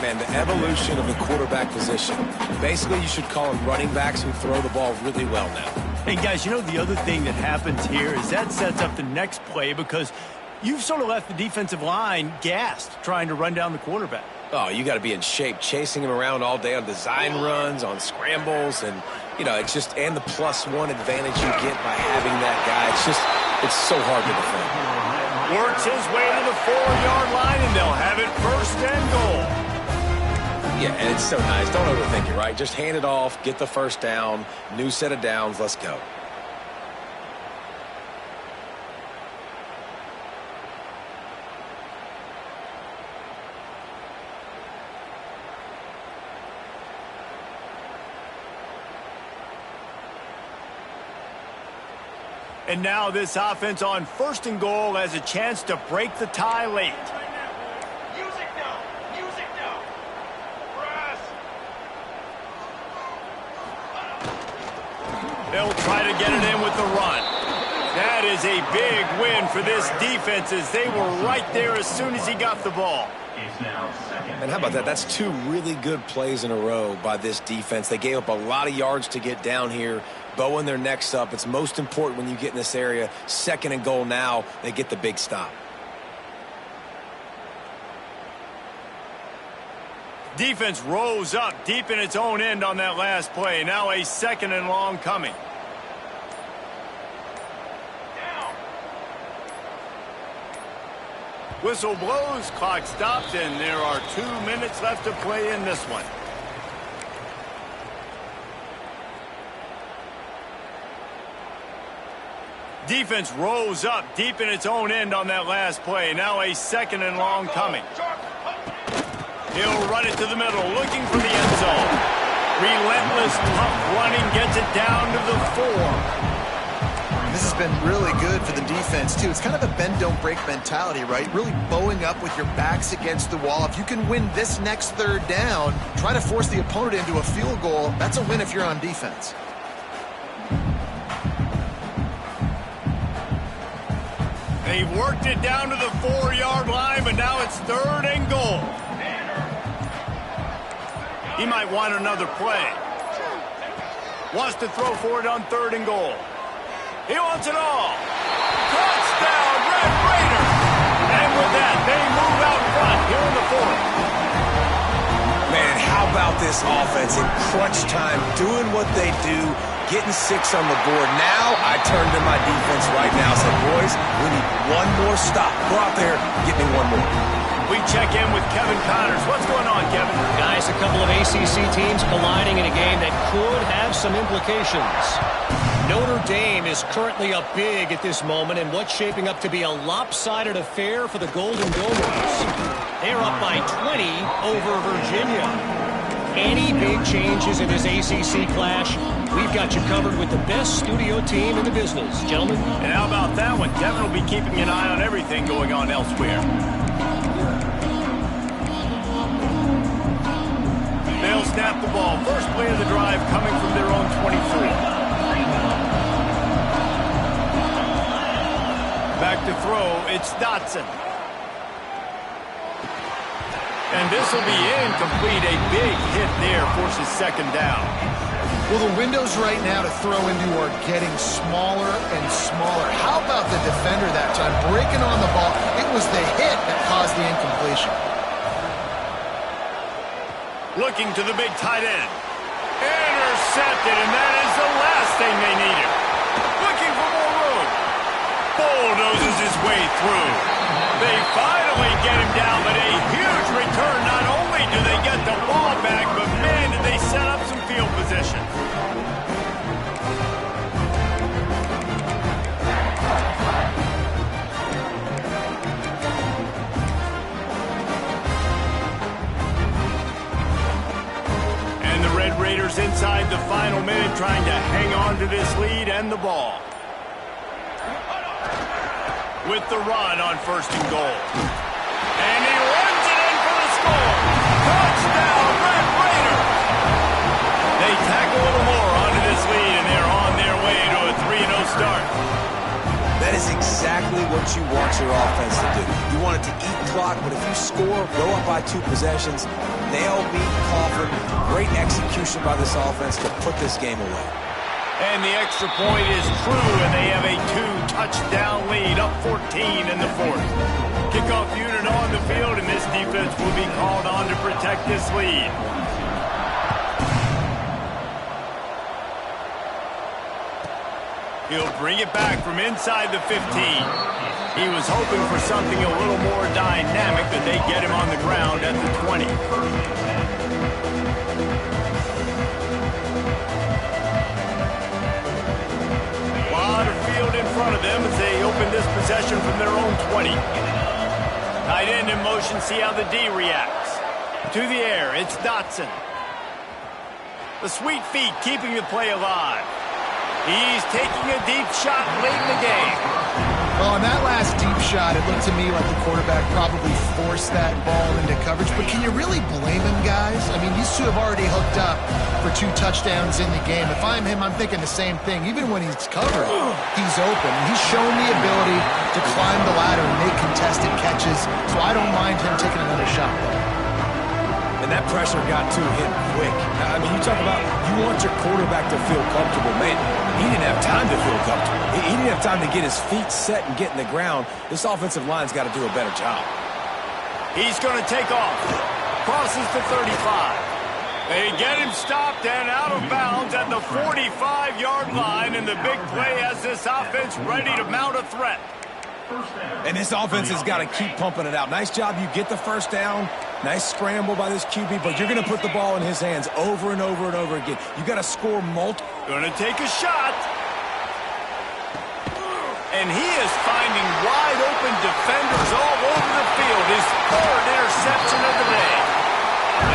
Man, the evolution of the quarterback position. Basically, you should call them running backs who throw the ball really well now. Hey, guys, you know the other thing that happens here is that sets up the next play because you've sort of left the defensive line gassed trying to run down the quarterback. Oh, you got to be in shape, chasing him around all day on design runs, on scrambles, and, you know, it's just, and the +1 advantage you get by having that guy. It's just, it's so hard to defend. Works his way to the 4-yard line, and they'll have it 1st and goal. Yeah, and it's so nice. Don't overthink it, right? Just hand it off, get the first down, new set of downs, let's go. And now this offense on 1st and goal has a chance to break the tie late. Music now. Music now. Press. They'll try to get it in with the run. That is a big win for this defense as they were right there as soon as he got the ball. And how about that? That's 2 really good plays in a row by this defense. They gave up a lot of yards to get down here, bowing their necks up. It's most important when you get in this area. 2nd and goal now, they get the big stop. Defense rose up deep in its own end on that last play. Now a 2nd and long coming. Whistle blows, clock stops, and there are 2 minutes left to play in this one. Defense rose up deep in its own end on that last play. Now a 2nd and long coming. He'll run it to the middle, looking for the end zone. Relentless, tough running gets it down to the 4. This has been really good for the defense, too. It's kind of a bend-don't-break mentality, right? Really bowing up with your backs against the wall. If you can win this next 3rd down, try to force the opponent into a field goal. That's a win if you're on defense. They've worked it down to the 4-yard line, but now it's 3rd and goal. He might want another play. Wants to throw for it on 3rd and goal. He wants it all. Touchdown, Red Raiders! And with that, they move out front here in the 4th. Man, how about this offense in crunch time, doing what they do, getting 6 on the board. Now I turn to my defense right now and say, boys, we need one more stop. Go out there, get me one more. We check in with Kevin Connors. What's going on, Kevin? Guys, a couple of ACC teams colliding in a game that could have some implications. Notre Dame is currently up big at this moment in what's shaping up to be a lopsided affair for the Golden Domers. They're up by 20 over Virginia. Any big changes in this ACC clash, we've got you covered with the best studio team in the business, gentlemen. And how about that one? Kevin will be keeping an eye on everything going on elsewhere. They'll snap the ball. First play of the drive coming from their own 24. Back to throw, it's Dotson. And this will be incomplete. A big hit there forces 2nd down. Well, the windows right now to throw into are getting smaller and smaller. How about the defender that time breaking on the ball? It was the hit that caused the incompletion. Looking to the big tight end. Intercepted, and that is the last thing they needed. Looking for more room. Bulldozes his way through. They finally get him down, but a huge return. Not only do they get the ball back, but man, did they set up some field position. And the Red Raiders inside the final minute trying to hang on to this lead and the ball. With the run on 1st and goal. And he runs it in for the score. Touchdown, Red Raiders! They tack a little more onto this lead, and they're on their way to a 3-0 start. That is exactly what you want your offense to do. You want it to eat clock, but if you score, go up by 2 possessions, nail, beat, coffin. Great execution by this offense to put this game away. And the extra point is true, and they have a 2-touchdown lead, up 14 in the 4th. Kickoff unit on the field, and this defense will be called on to protect this lead. He'll bring it back from inside the 15. He was hoping for something a little more dynamic, but they get him on the ground at the 20. In front of them as they open this possession from their own 20. Tight end in motion, see how the D reacts. To the air, it's Dotson. The sweet feet keeping the play alive. He's taking a deep shot late in the game. Well, on that last deep shot, it looked to me like the quarterback probably forced that ball into coverage. But can you really blame him, guys? I mean, these two have already hooked up for 2 touchdowns in the game. If I'm him, I'm thinking the same thing. Even when he's covered, he's open. And he's shown the ability to climb the ladder and make contested catches. So I don't mind him taking another shot. And that pressure got to him quick. I mean, you talk about you want your quarterback to feel comfortable. Man, he didn't have time to feel comfortable. He didn't have time to get his feet set and get in the ground. This offensive line's got to do a better job. He's going to take off. Crosses the 35. They get him stopped and out of bounds at the 45-yard line, and the big play has this offense ready to mount a threat. And this offense has got to keep pumping it out. Nice job. You get the 1st down. Nice scramble by this QB, but you're going to put the ball in his hands over and over and over again. You got to score multiple. Going to take a shot. And he is finding wide open defenders all over the field. His 3rd interception of the day.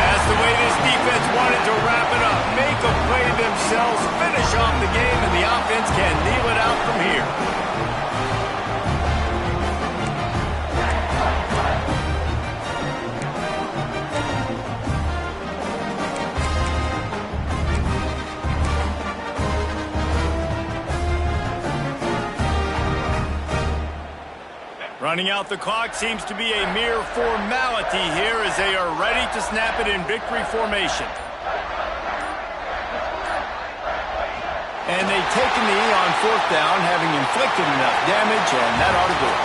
That's the way this defense wanted to wrap it up. Make a play themselves, finish off the game, and the offense can kneel it out from here. Running out the clock seems to be a mere formality here as they are ready to snap it in victory formation. And they take a knee on fourth down, having inflicted enough damage, and that ought to do it.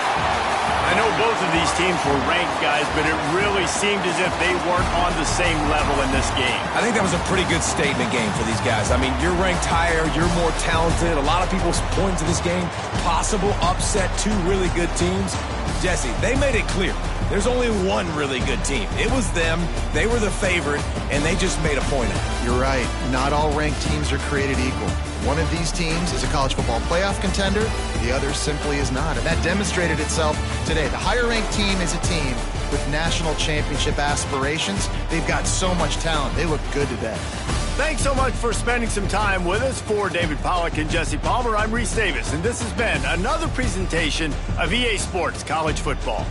I know both of these teams were ranked, guys, but it really seemed as if they weren't on the same level in this game. I think that was a pretty good statement game for these guys. I mean, you're ranked higher, you're more talented. A lot of people point to this game, possible upset, two really good teams. Jesse, they made it clear. There's only one really good team. It was them. They were the favorite, and they just made a point of it. You're right. Not all ranked teams are created equal. One of these teams is a college football playoff contender. The other simply is not. And that demonstrated itself today. The higher-ranked team is a team with national championship aspirations. They've got so much talent. They look good today. Thanks so much for spending some time with us. For David Pollack and Jesse Palmer, I'm Reese Davis, and this has been another presentation of EA Sports College Football.